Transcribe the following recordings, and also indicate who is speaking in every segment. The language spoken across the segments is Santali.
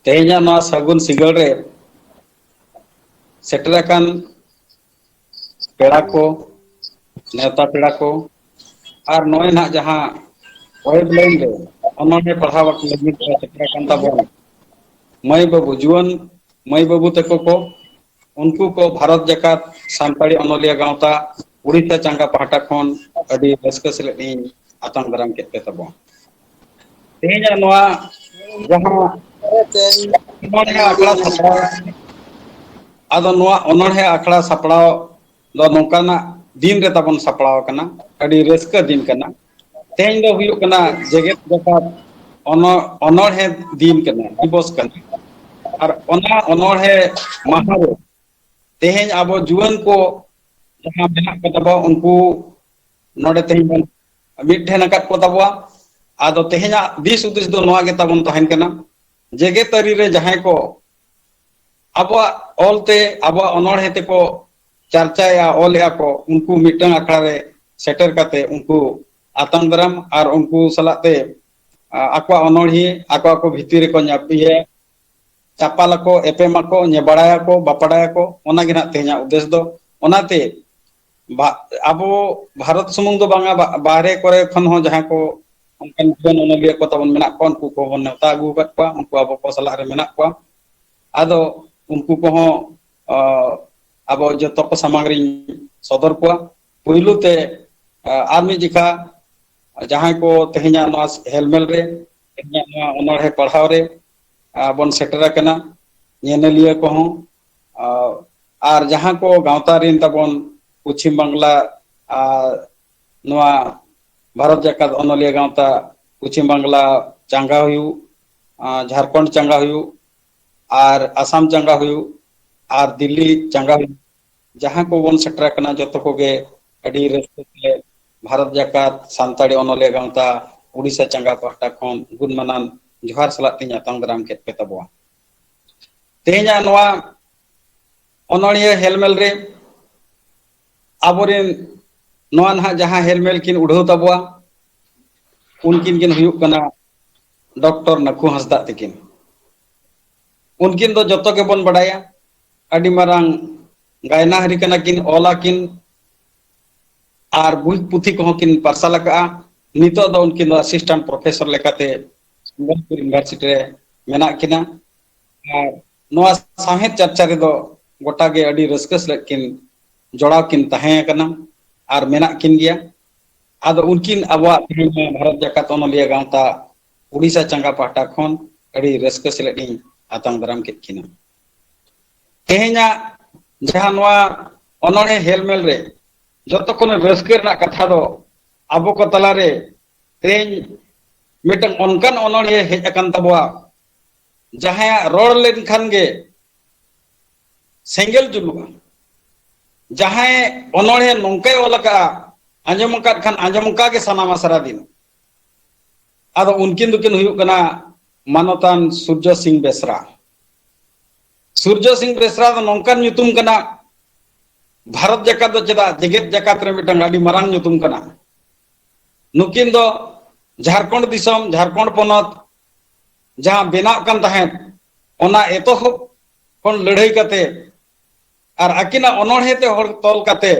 Speaker 1: ᱛᱮᱦᱮᱧᱟᱜ ᱱᱚᱣᱟ ᱥᱟᱹᱜᱩᱱ ᱥᱤᱸᱜᱟᱹᱲ ᱨᱮ ᱥᱮᱴᱮᱨ ᱟᱠᱟᱱ ᱯᱮᱲᱟ ᱠᱚ, ᱱᱮᱣᱛᱟ ᱯᱮᱲᱟ ᱠᱚ, ᱟᱨ ᱱᱚᱜᱼᱚᱭ ᱱᱟᱦᱟᱜ ᱡᱟᱦᱟᱸ ᱳᱭᱮᱵ ᱞᱟᱭᱤᱱ ᱨᱮ ᱚᱱᱚᱬᱦᱮ ᱯᱟᱲᱦᱟᱣ ᱞᱟᱹᱜᱤᱫ ᱥᱮᱴᱮᱨ ᱟᱠᱟᱱ ᱛᱟᱵᱚᱱ ᱢᱟᱹᱭ ᱵᱟᱹᱵᱩ ᱡᱩᱣᱟᱹᱱ ᱢᱟᱹᱭ ᱵᱟᱹᱵᱩ ᱛᱟᱠᱚ ᱠᱚ, ᱩᱱᱠᱩ ᱠᱚ ᱵᱷᱟᱨᱚᱛ ᱡᱟᱠᱟᱛ ᱥᱟᱱᱛᱟᱲᱤ ᱚᱱᱚᱞᱤᱭᱟᱹ ᱜᱟᱶᱛᱟ ᱩᱲᱤᱥᱥᱟ ᱪᱟᱸᱜᱟ ᱯᱟᱦᱴᱟ ᱠᱷᱚᱱ ᱟᱹᱰᱤ ᱨᱟᱹᱥᱠᱟᱹ ᱥᱟᱞᱟᱜ ᱤᱧ ᱟᱛᱟᱝ ᱫᱟᱨᱟᱢ ᱠᱮᱫ ᱯᱮ ᱛᱟᱵᱚᱱ᱾ ᱛᱮᱦᱮᱧᱟᱜ ᱱᱚᱣᱟ ᱡᱟᱦᱟᱸ ᱚᱱᱚᱬᱦᱮ ᱟᱠᱷᱲᱟ ᱥᱟᱯᱲᱟᱣ, ᱟᱫᱚ ᱱᱚᱣᱟ ᱚᱱᱚᱬᱦᱮ ᱟᱠᱷᱲᱟ ᱥᱟᱯᱲᱟᱣ ᱫᱚ ᱱᱚᱝᱠᱟᱱᱟᱜ ᱫᱤᱱ ᱨᱮ ᱛᱟᱵᱚᱱ ᱥᱟᱯᱲᱟᱣ ᱟᱠᱟᱱᱟ, ᱟᱹᱰᱤ ᱨᱟᱹᱥᱠᱟᱹ ᱫᱤᱱ ᱠᱟᱱᱟ᱾ ᱛᱮᱦᱮᱧ ᱫᱚ ᱦᱩᱭᱩᱜ ᱠᱟᱱᱟ ᱡᱮᱜᱮᱛ ᱡᱟᱠᱟᱛ ᱚᱱᱚᱬᱦᱮ ᱫᱤᱱ ᱠᱟᱱᱟ, ᱫᱤᱵᱚᱥ ᱠᱟᱱᱟ᱾ ᱟᱨ ᱚᱱᱟ ᱚᱱᱚᱬᱦᱮ ᱢᱟᱦᱟ ᱨᱮ ᱛᱮᱦᱮᱧ ᱟᱵᱚ ᱡᱩᱣᱟᱹᱱ ᱠᱚ ᱡᱟᱦᱟᱸ ᱢᱮᱱᱟᱜ ᱠᱚ ᱛᱟᱵᱚ ᱩᱱᱠᱩ ᱱᱚᱰᱮ ᱛᱮᱦᱮᱧ ᱵᱚᱱ ᱢᱤᱫᱴᱷᱮᱱ ᱟᱠᱟᱫ ᱠᱚ ᱛᱟᱵᱚᱣᱟ᱾ ᱟᱫᱚ ᱛᱮᱦᱮᱧᱟᱜ ᱫᱤᱥ ᱦᱩᱫᱤᱥ ᱫᱚ ᱱᱚᱣᱟ ᱜᱮ ᱛᱟᱵᱚᱱ ᱛᱟᱦᱮᱱ ᱠᱟᱱᱟ, ᱡᱮᱜᱮᱛᱟᱹᱨᱤ ᱨᱮ ᱡᱟᱦᱟᱸᱭ ᱠᱚ ᱟᱵᱚᱣᱟᱜ ᱚᱞᱛᱮ ᱟᱵᱚᱣᱟᱜ ᱚᱱᱚᱬᱦᱮ ᱛᱮᱠᱚ ᱪᱟᱨᱪᱟᱭᱟ, ᱚᱞᱮᱜᱼᱟ ᱠᱚ, ᱩᱱᱠᱩ ᱢᱤᱫᱴᱟᱝ ᱟᱠᱷᱲᱟ ᱨᱮ ᱥᱮᱴᱮᱨ ᱠᱟᱛᱮ ᱩᱱᱠᱩ ᱟᱛᱟᱝ ᱫᱟᱨᱟᱢ ᱟᱨ ᱩᱱᱠᱩ ᱥᱟᱞᱟᱜ ᱛᱮ ᱟᱠᱚᱣᱟᱜ ᱚᱱᱚᱬᱦᱮ ᱟᱠᱚ ᱵᱷᱤᱛᱤᱨ ᱨᱮᱠᱚ ᱪᱟᱯᱟᱞ ᱟᱠᱚ, ᱮᱯᱮᱢ ᱟᱠᱚ, ᱵᱟᱲᱟᱭᱟᱠᱚ, ᱵᱟᱯᱟᱲᱟᱭᱟᱠᱚ, ᱚᱱᱟᱜᱮ ᱱᱟᱜ ᱛᱮᱦᱮᱧᱟᱜ ᱩᱫᱽᱫᱮᱥ ᱫᱚ᱾ ᱚᱱᱟᱛᱮ ᱟᱵᱚ ᱵᱷᱟᱨᱚᱛ ᱥᱩᱢᱩᱝ ᱫᱚ ᱵᱟᱝᱟ, ᱵᱟᱦᱨᱮ ᱠᱚᱨᱮ ᱠᱷᱚᱱ ᱦᱚᱸ ᱡᱟᱦᱟᱸᱭ ᱠᱚ ᱚᱱᱠᱟᱱ ᱡᱩᱣᱟᱹᱱ ᱚᱱᱚᱞᱤᱭᱟᱹ ᱠᱚ ᱛᱟᱵᱚᱱ ᱢᱮᱱᱟᱜ ᱠᱚᱣᱟ, ᱩᱱᱠᱩ ᱠᱚᱵᱚᱱ ᱱᱮᱣᱛᱟ ᱟᱹᱜᱩ ᱟᱠᱟᱫ ᱠᱚᱣᱟ, ᱩᱱᱠᱩ ᱟᱵᱚ ᱠᱚ ᱥᱟᱞᱟᱜ ᱨᱮ ᱢᱮᱱᱟᱜ ᱠᱚᱣᱟ᱾ ᱟᱫᱚ ᱩᱱᱠᱩ ᱠᱚᱦᱚᱸ ᱟᱵᱚ ᱡᱚᱛᱚ ᱠᱚ ᱥᱟᱢᱟᱝ ᱨᱤᱧ ᱥᱚᱫᱚᱨ ᱠᱚᱣᱟ᱾ ᱯᱳᱭᱞᱳ ᱛᱮ ᱟᱨ ᱢᱤᱫ ᱡᱮᱠᱷᱟ ᱡᱟᱦᱟᱸᱭ ᱠᱚ ᱛᱮᱦᱮᱧᱟᱜ ᱱᱚᱣᱟ ᱦᱮᱞᱢᱮᱞ ᱨᱮ, ᱛᱮᱦᱮᱧᱟᱜ ᱱᱚᱣᱟ ᱚᱱᱚᱬᱦᱮ ᱯᱟᱲᱦᱟᱣ ᱨᱮ ᱵᱚᱱ ᱥᱮᱴᱮᱨ ᱟᱠᱟᱱᱟ, ᱧᱮᱧᱮᱞᱤᱭᱟᱹ ᱠᱚᱦᱚᱸ ᱟᱨ ᱡᱟᱦᱟᱸ ᱠᱚ ᱜᱟᱶᱛᱟ ᱨᱮᱱ ᱛᱟᱵᱚᱱ ᱯᱚᱪᱷᱤᱢ ᱵᱟᱝᱞᱟ ᱟᱨ ᱱᱚᱣᱟ ᱵᱷᱟᱨᱚᱛ ᱡᱟᱠᱟᱛ ᱚᱱᱚᱞᱤᱭᱟᱹ ᱜᱟᱶᱛᱟ ᱯᱚᱪᱷᱤᱢ ᱵᱟᱝᱞᱟ ᱪᱟᱸᱜᱟ ᱦᱩᱭᱩᱜ, ᱡᱷᱟᱲᱠᱷᱚᱸᱰ ᱪᱟᱸᱜᱟ ᱦᱩᱭᱩᱜ, ᱟᱨ ᱟᱥᱟᱢ ᱪᱟᱸᱜᱟ ᱦᱩᱭᱩᱜ, ᱟᱨ ᱫᱤᱞᱞᱤ ᱪᱟᱸᱜᱟ ᱦᱩᱭᱩᱜ, ᱡᱟᱦᱟᱸ ᱠᱚᱵᱚᱱ ᱥᱮᱴᱮᱨ ᱟᱠᱟᱱᱟ ᱡᱚᱛᱚ ᱠᱚᱜᱮ ᱟᱹᱰᱤ ᱨᱟᱹᱥᱠᱟᱹ ᱛᱮ ᱵᱷᱟᱨᱚᱛ ᱡᱟᱠᱟᱛ ᱥᱟᱱᱛᱟᱲᱤ ᱚᱱᱚᱞᱤᱭᱟᱹ ᱜᱟᱶᱛᱟ ᱩᱲᱤᱥᱥᱟ ᱪᱟᱸᱜᱟ ᱯᱟᱦᱴᱟ ᱠᱷᱚᱱ ᱜᱩᱱ ᱢᱟᱱᱟᱱ ᱡᱚᱦᱟᱨ ᱥᱟᱞᱟᱜ ᱛᱮᱧ ᱟᱛᱟᱝ ᱫᱟᱨᱟᱢ ᱠᱮᱫ ᱯᱮ ᱛᱟᱵᱚᱱᱟ᱾ ᱛᱮᱦᱮᱧᱟᱜ ᱱᱚᱣᱟ ᱚᱱᱚᱬᱦᱮ ᱦᱮᱞᱢᱮᱞ ᱨᱮ ᱟᱵᱚᱨᱮᱱ ᱱᱚᱣᱟ ᱱᱟᱦᱟᱜ ᱡᱟᱦᱟᱸ ᱦᱮᱞᱢᱮᱞ ᱠᱤᱱ ᱩᱰᱷᱟᱹᱣ ᱛᱟᱵᱚᱣᱟ, ᱩᱱᱠᱤᱱ ᱠᱤᱱ ᱦᱩᱭᱩᱜ ᱠᱟᱱᱟ ᱰᱚᱠᱴᱚᱨ ᱱᱟᱠᱷᱩ ᱦᱟᱸᱥᱫᱟᱜ ᱛᱟᱹᱠᱤᱱ᱾ ᱩᱱᱠᱤᱱ ᱫᱚ ᱡᱚᱛᱚ ᱜᱮᱵᱚᱱ ᱵᱟᱰᱟᱭᱟ, ᱟᱹᱰᱤ ᱢᱟᱨᱟᱝ ᱜᱟᱭᱱᱟᱦᱟᱨᱤ ᱠᱟᱱᱟ ᱠᱤᱱ, ᱚᱞᱟᱠᱤᱱ ᱟᱨ ᱵᱳᱭ ᱯᱩᱛᱷᱤ ᱠᱚᱦᱚᱸ ᱠᱤᱱ ᱯᱟᱨᱥᱟᱞ ᱟᱠᱟᱜᱼᱟ᱾ ᱱᱤᱛᱚᱜ ᱫᱚ ᱩᱱᱠᱤᱱ ᱫᱚ ᱮᱥᱤᱥᱴᱮᱱᱴ ᱯᱨᱚᱯᱷᱮᱥᱚᱨ ᱞᱮᱠᱟᱛᱮ ᱥᱤᱝᱜᱟᱯᱩᱨ ᱤᱭᱩᱱᱤᱵᱷᱟᱨᱥᱤᱴᱤ ᱨᱮ ᱢᱮᱱᱟᱜ ᱠᱤᱱᱟ᱾ ᱟᱨ ᱱᱚᱣᱟ ᱥᱟᱶᱦᱮᱫ ᱪᱟᱨᱪᱟ ᱨᱮᱫᱚ ᱜᱚᱴᱟᱜᱮ ᱟᱹᱰᱤ ᱨᱟᱹᱥᱠᱟᱹ ᱥᱟᱞᱟᱜ ᱠᱤᱱ ᱡᱚᱲᱟᱣ ᱠᱤᱱ ᱛᱟᱦᱮᱸ ᱟᱠᱟᱱᱟ ᱟᱨ ᱢᱮᱱᱟᱜ ᱠᱤᱱ ᱜᱮᱭᱟ᱾ ᱟᱫᱚ ᱩᱱᱠᱤᱱ ᱟᱵᱚᱣᱟᱜ ᱛᱮᱦᱮᱧ ᱵᱷᱟᱨᱚᱛ ᱡᱟᱠᱟᱛ ᱚᱱᱚᱞᱤᱭᱟᱹ ᱜᱟᱶᱛᱟ ᱩᱲᱤᱥᱥᱟ ᱪᱟᱸᱜᱟ ᱯᱟᱦᱴᱟ ᱠᱷᱚᱱ ᱟᱹᱰᱤ ᱨᱟᱹᱥᱠᱟᱹ ᱥᱟᱞᱟᱜ ᱤᱧ ᱟᱛᱟᱝ ᱫᱟᱨᱟᱢ ᱠᱮᱫ ᱠᱤᱱᱟ᱾ ᱛᱮᱦᱮᱧᱟᱜ ᱡᱟᱦᱟᱸ ᱱᱚᱣᱟ ᱚᱱᱚᱬᱦᱮ ᱦᱮᱞᱢᱮᱞ ᱨᱮ ᱡᱚᱛᱚ ᱠᱷᱚᱱ ᱨᱟᱹᱥᱠᱟᱹ ᱨᱮᱱᱟᱜ ᱠᱟᱛᱷᱟ ᱫᱚ ᱟᱵᱚ ᱠᱚ ᱛᱟᱞᱟᱨᱮ ᱛᱮᱦᱮᱧ ᱢᱤᱫᱴᱟᱝ ᱚᱱᱠᱟᱱ ᱚᱱᱚᱬᱦᱮ ᱦᱮᱡ ᱟᱠᱟᱱ ᱛᱟᱵᱚᱣᱟ, ᱡᱟᱦᱟᱸᱭᱟᱜ ᱨᱚᱲ ᱞᱮᱱᱠᱷᱟᱱ ᱜᱮ ᱥᱮᱸᱜᱮᱞ ᱡᱩᱞᱩᱜᱼᱟ᱾ ᱡᱟᱦᱟᱸᱭ ᱚᱱᱚᱬᱦᱮ ᱱᱚᱝᱠᱟᱭ ᱚᱞ ᱟᱠᱟᱜᱼᱟ, ᱟᱸᱡᱚᱢ ᱟᱠᱟᱫ ᱠᱷᱟᱱ ᱟᱸᱡᱚᱢ ᱚᱱᱠᱟ ᱜᱮ ᱥᱟᱱᱟᱢᱟ ᱥᱟᱨᱟᱫᱤᱱ᱾ ᱟᱫᱚ ᱩᱱᱠᱤᱱ ᱫᱚᱠᱤᱱ ᱦᱩᱭᱩᱜ ᱠᱟᱱᱟ ᱢᱟᱱᱚᱛᱟᱱ ᱥᱩᱨᱡᱚ ᱥᱤᱝ ᱵᱮᱥᱨᱟ᱾ ᱥᱩᱨᱡᱚ ᱥᱤᱝ ᱵᱮᱥᱨᱟ ᱫᱚ ᱱᱚᱝᱠᱟᱱ ᱧᱩᱛᱩᱢ ᱠᱟᱱᱟ, ᱵᱷᱟᱨᱚᱛ ᱡᱟᱠᱟᱛ ᱫᱚ ᱪᱮᱫᱟᱜ ᱡᱮᱜᱮᱛ ᱡᱟᱠᱟᱛ ᱨᱮ ᱢᱤᱫᱴᱟᱝ ᱟᱹᱰᱤ ᱢᱟᱨᱟᱝ ᱧᱩᱛᱩᱢ ᱠᱟᱱᱟ᱾ ᱱᱩᱠᱤᱱ ᱫᱚ ᱡᱷᱟᱲᱠᱷᱚᱸᱰ ᱫᱤᱥᱚᱢ, ᱡᱷᱟᱲᱠᱷᱚᱸᱰ ᱯᱚᱱᱚᱛ ᱡᱟᱦᱟᱸ ᱵᱮᱱᱟᱜ ᱠᱟᱱ ᱛᱟᱦᱮᱸᱫ, ᱚᱱᱟ ᱮᱛᱚᱦᱚᱵ ᱠᱷᱚᱱ ᱞᱟᱹᱲᱦᱟᱹᱭ ᱠᱟᱛᱮ ᱟᱨ ᱟᱹᱠᱤᱱᱟᱜ ᱚᱱᱚᱬᱦᱮ ᱛᱮ ᱦᱚᱲ ᱛᱚᱞ ᱠᱟᱛᱮ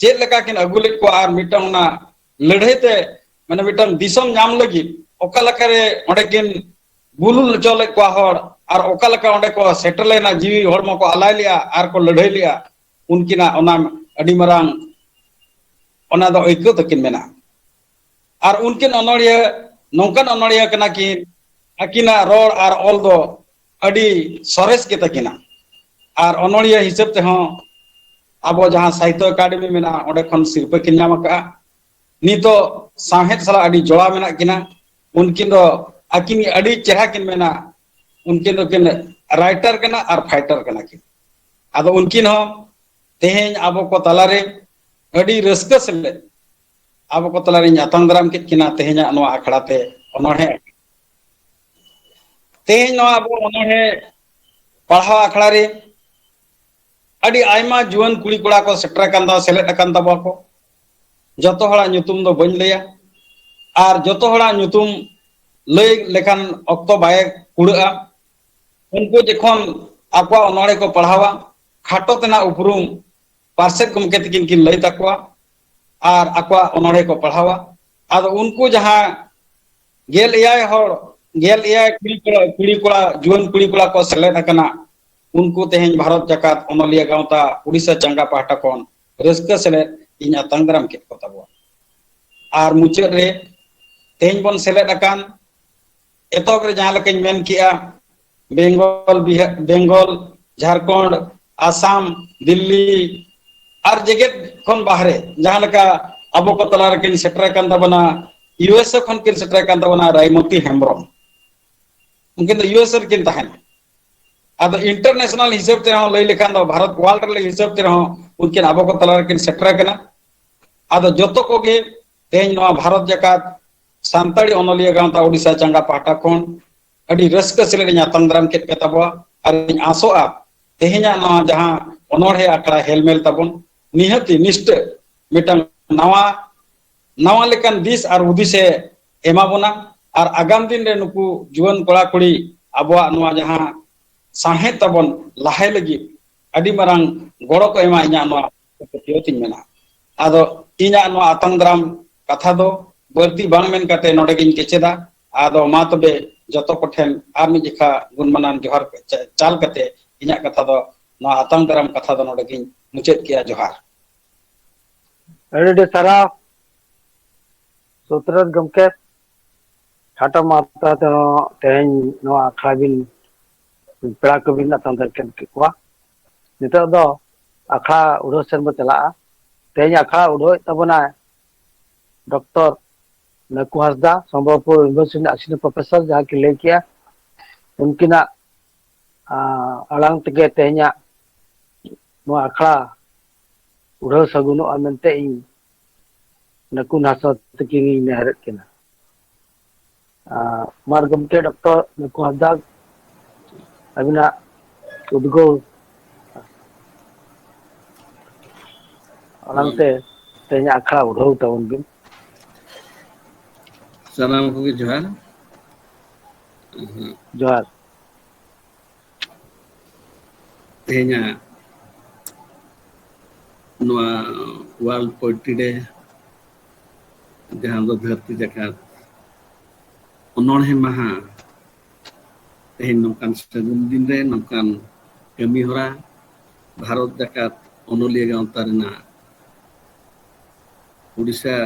Speaker 1: ᱪᱮᱫ ᱞᱮᱠᱟ ᱠᱤᱱ ᱟᱹᱜᱩ ᱞᱮᱫ ᱠᱚᱣᱟ, ᱟᱨ ᱢᱤᱫᱴᱟᱝ ᱚᱱᱟ ᱞᱟᱹᱲᱦᱟᱹᱭ ᱛᱮ ᱢᱟᱱᱮ ᱢᱤᱫᱴᱟᱝ ᱫᱤᱥᱚᱢ ᱧᱟᱢ ᱞᱟᱹᱜᱤᱫ ᱚᱠᱟ ᱞᱮᱠᱟᱨᱮ ᱚᱸᱰᱮ ᱠᱤᱱ ᱵᱩᱞᱩᱞ ᱦᱚᱪᱚ ᱞᱮᱫ ᱠᱚᱣᱟ ᱦᱚᱲ, ᱟᱨ ᱚᱠᱟ ᱞᱮᱠᱟ ᱚᱸᱰᱮ ᱠᱚ ᱥᱮᱴᱮᱨ ᱞᱮᱱᱟ, ᱡᱤᱣᱤ ᱦᱚᱲᱢᱚ ᱠᱚ ᱟᱞᱟᱭ ᱞᱮᱜᱼᱟ ᱟᱨ ᱠᱚ ᱞᱟᱹᱲᱦᱟᱹᱭ ᱞᱮᱜᱼᱟ, ᱩᱱᱠᱤᱱᱟᱜ ᱚᱱᱟ ᱟᱹᱰᱤ ᱢᱟᱨᱟᱝ ᱚᱱᱟ ᱫᱚ ᱟᱹᱭᱠᱟᱹᱣ ᱛᱟᱹᱠᱤᱱ ᱢᱮᱱᱟᱜᱼᱟ᱾ ᱟᱨ ᱩᱱᱠᱤᱱ ᱚᱱᱚᱬᱦᱤᱭᱟᱹ ᱱᱚᱝᱠᱟᱱ ᱚᱱᱚᱬᱦᱤᱭᱟᱹ ᱠᱟᱱᱟ ᱠᱤᱱ, ᱟᱹᱠᱤᱱᱟᱜ ᱨᱚᱲ ᱟᱨ ᱚᱞ ᱫᱚ ᱟᱹᱰᱤ ᱥᱚᱨᱮᱥ ᱜᱮᱛᱟ ᱠᱤᱱᱟ᱾ ᱟᱨ ᱚᱱᱚᱬᱦᱤᱭᱟᱹ ᱦᱤᱥᱟᱹᱵ ᱛᱮᱦᱚᱸ ᱟᱵᱚ ᱡᱟᱦᱟᱸ ᱥᱟᱦᱤᱛᱛᱚ ᱮᱠᱟᱰᱮᱢᱤ ᱢᱮᱱᱟᱜᱼᱟ, ᱚᱸᱰᱮ ᱠᱷᱚᱱ ᱥᱤᱨᱯᱟᱹ ᱠᱤᱱ ᱧᱟᱢ ᱟᱠᱟᱜᱼᱟ᱾ ᱱᱤᱛᱚᱜ ᱥᱟᱶᱦᱮᱫ ᱥᱟᱞᱟᱜ ᱟᱹᱰᱤ ᱡᱚᱲᱟᱣ ᱢᱮᱱᱟᱜ ᱠᱤᱱᱟ᱾ ᱩᱱᱠᱤᱱ ᱫᱚ ᱟᱹᱠᱤᱱ ᱟᱹᱰᱤ ᱪᱮᱦᱨᱟ ᱠᱤᱱ ᱢᱮᱱᱟ, ᱩᱱᱠᱤᱱ ᱫᱚᱠᱤᱱ ᱨᱟᱭᱴᱟᱨ ᱠᱟᱱᱟ ᱟᱨ ᱯᱷᱟᱭᱴᱟᱨ ᱠᱟᱱᱟ ᱠᱤᱱ᱾ ᱟᱫᱚ ᱩᱱᱠᱤᱱ ᱦᱚᱸ ᱛᱮᱦᱮᱧ ᱟᱵᱚ ᱠᱚ ᱛᱟᱞᱟᱨᱮ ᱟᱹᱰᱤ ᱨᱟᱹᱥᱠᱟᱹ ᱥᱮᱞᱮᱫ ᱟᱵᱚ ᱠᱚ ᱛᱟᱞᱟᱨᱤᱧ ᱟᱛᱟᱝ ᱫᱟᱨᱟᱢ ᱠᱮᱫ ᱠᱤᱱᱟ ᱛᱮᱦᱮᱧᱟᱜ ᱱᱚᱣᱟ ᱟᱠᱷᱲᱟ ᱛᱮ ᱚᱱᱚᱬᱦᱮ᱾ ᱛᱮᱦᱮᱧ ᱱᱚᱣᱟ ᱟᱵᱚ ᱚᱱᱚᱬᱦᱮ ᱯᱟᱲᱦᱟᱣ ᱟᱠᱷᱲᱟ ᱨᱮ ᱟᱹᱰᱤ ᱟᱭᱢᱟ ᱡᱩᱣᱟᱹᱱ ᱠᱩᱲᱤ ᱠᱚᱲᱟ ᱠᱚ ᱥᱮᱴᱮᱨ ᱟᱠᱟᱱ ᱥᱮᱞᱮᱫ ᱟᱠᱟᱱ ᱛᱟᱵᱚᱱᱟ ᱠᱚ᱾ ᱡᱚᱛᱚ ᱦᱚᱲᱟᱜ ᱧᱩᱛᱩᱢ ᱫᱚ ᱵᱟᱹᱧ ᱞᱟᱹᱭᱟ, ᱟᱨ ᱡᱚᱛᱚ ᱦᱚᱲᱟᱜ ᱧᱩᱛᱩᱢ ᱞᱟᱹᱭ ᱞᱮᱠᱷᱟᱱ ᱚᱠᱛᱚ ᱵᱟᱭ ᱠᱩᱲᱟᱹᱜᱼᱟ᱾ उनको जखन आपवा अनोड़े को पढ़ावा खाटो तेना उपरूम पार्षद गमके तकिन किन लई तकवा और आपवा अनोड़े को पढ़ावा आदो उनको जहां गेल एयाय हर गेल एयाय कुड़ी कोड़ा जुआन कुड़ी कोड़ा को सेलेद अकना उनको तेहें भारत जाकात अनलिया गांवता उड़ीसा चंगा पाहटा कोन रस्का सेलेद इन आतंगदाराम केत को ताबो और मुचाद रे तेहें बन सेलेद अकान एतोक रे जहां लकाኝ मेन किया बेंगल झारखंड आसाम दिल्ली और जगत खन बाहरे जहां लका अब को तला रे किन सेटर कान ताबना यूएसए खन किन सेटर कान ताबना रायमती हेम्ब्रम उनकिन तो यूएसए रे किन ताहेन अब इंटरनेशनल हिसाब ते हो लई लेखान दो भारत वर्ल्ड रे हिसाब ते हो उनकिन अब को तला रे किन सेटर कना आदो जतो को गे तेज नवा भारत जकात सानताड़ी अनलिया गांवता उड़ीसा चंगा पाहटा खन अड़ी रस्का सेले आतंगदाराम केत पे ताबो और आसोआ तेहेना नवा जहां अनोड़े आखड़ा हेलमेल ताबन निहति निष्ठ मिटन नवा नवा लेकन दिस और उदिसे एमा बोना और आगाम दिन रे नुकु जुआन कोड़ा कुड़ी अबवा नवा जहां साहे ताबन लाहे लगी अड़ी मारंग गड़ो को एमा इना नवा पतियोतिन मेना आदो इना नवा आतंगदाराम कथा दो बर्ती बांग मेन काते नोडे गिन केचेदा आदो मा तबे जतो कोठेन आर मी जिखा गुणमानान जोहार चाल कते इना कथा दो नवा आतंगदाराम कथा दो नोडे गिन मुचेद किया जोहार
Speaker 2: अड़ी सारा सूत्रत गमके खाटा माता तेहें नवा आखड़ा बिन पेड़ा को बिन आतंगदार के कोआ नितो दो आखड़ा उड़ो सेन बो चला तेहें आखड़ा उड़ो तबना डॉक्टर नकु Hansda Sambalpur university assistant professor जहां की ले किया उनकिना अड़ांग तगे तेहें नवा आखड़ा उड़ो सगुनो मेनते इन नकु नासो तकिन नेहरत किना मार गमके डॉक्टर नकु हासदा अबिना उद्गो अड़ांगते तेहें आखड़ा उड़ो तबन बिन
Speaker 3: सानाम को जोहार
Speaker 2: जोहार
Speaker 3: तेहें नवा वर्ल्ड पोएट्री डे जहां दो धरती जाकात अनोड़े महा तेहें नौकान सगुन दिन रे नौकान कमी होरा भारत जाकात अनलिया गांवता रेना उड़ीसा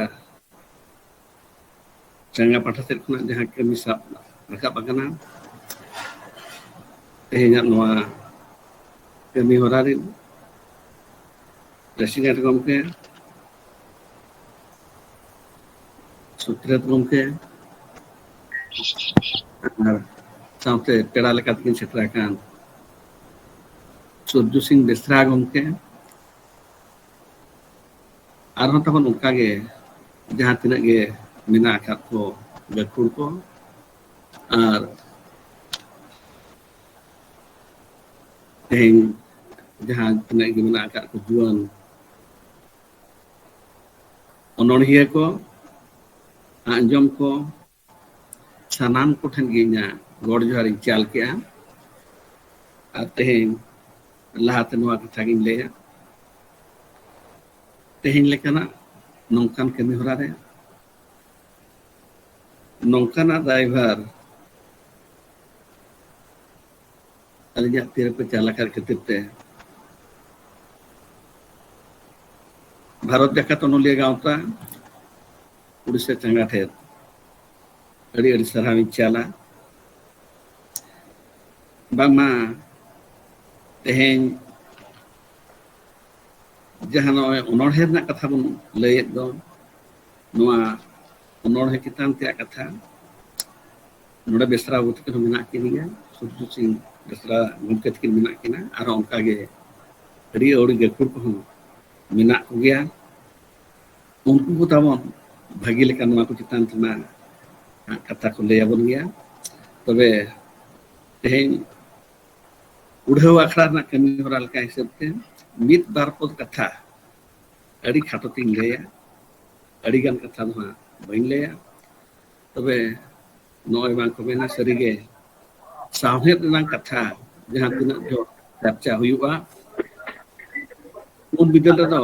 Speaker 3: चंगा पाठा सेट खुना जहां कमी साब रकाब अकना तेहें नवा कमी होरा रे प्रेसिडेंट गमके सूत्रत गमके साउते पेड़ा लेका तकिन सेटरा कान सूर्य सिंह बेसरा गमके आरो तखन उनका गे जहां तिना गे मिना आकात को गखुर को और तेहें जहां तिना गे मिना आकात को जुआन अनोड़िया को आंजम को सानाम को ठन गिना गॉड जोहार चाल के आ तेहें लहाते नवा कथा गिन लेया तेहें लेकना नौकान कमी होरा रे नौकाना ड्राइवर अलिया तीर पे चाला कर खातिर भारत जाकात अनलिया गांवता उड़ीसा चंगा ठेर अड़ी अड़ी सरहावी चाला बामा तेहें जहां नय अनोड़े रना कथा बन लयेद दो नवा अनोड़े चितान ते कथा नोडे बेसरा बुत के मेना किनिया सूर्य सिंह बेसरा गमके तकिन मेना किना आरो उनका गे अड़ी अड़ी गखुर को मेना को गया उनको को ताबन भागी लेका नवा को चितान तना कथा को लय आबन गया तबे तेहें उड़ाव आखड़ा ना कमी होरा लेका हिसाब ते मित बार पद कथा अड़ी खाटो तिन लया अड़ी गान कथा दो बइन लया तबे नय बांग को मेना सरीगे सावहेद रना कथा ᱡᱟᱦᱟᱸ ᱛᱤᱱᱟᱹᱜ ᱡᱚ ᱪᱟᱨᱪᱟ ᱦᱩᱭᱩᱜᱼᱟ, ᱩᱱ ᱵᱤᱫᱟᱹᱞ ᱨᱮᱫᱚ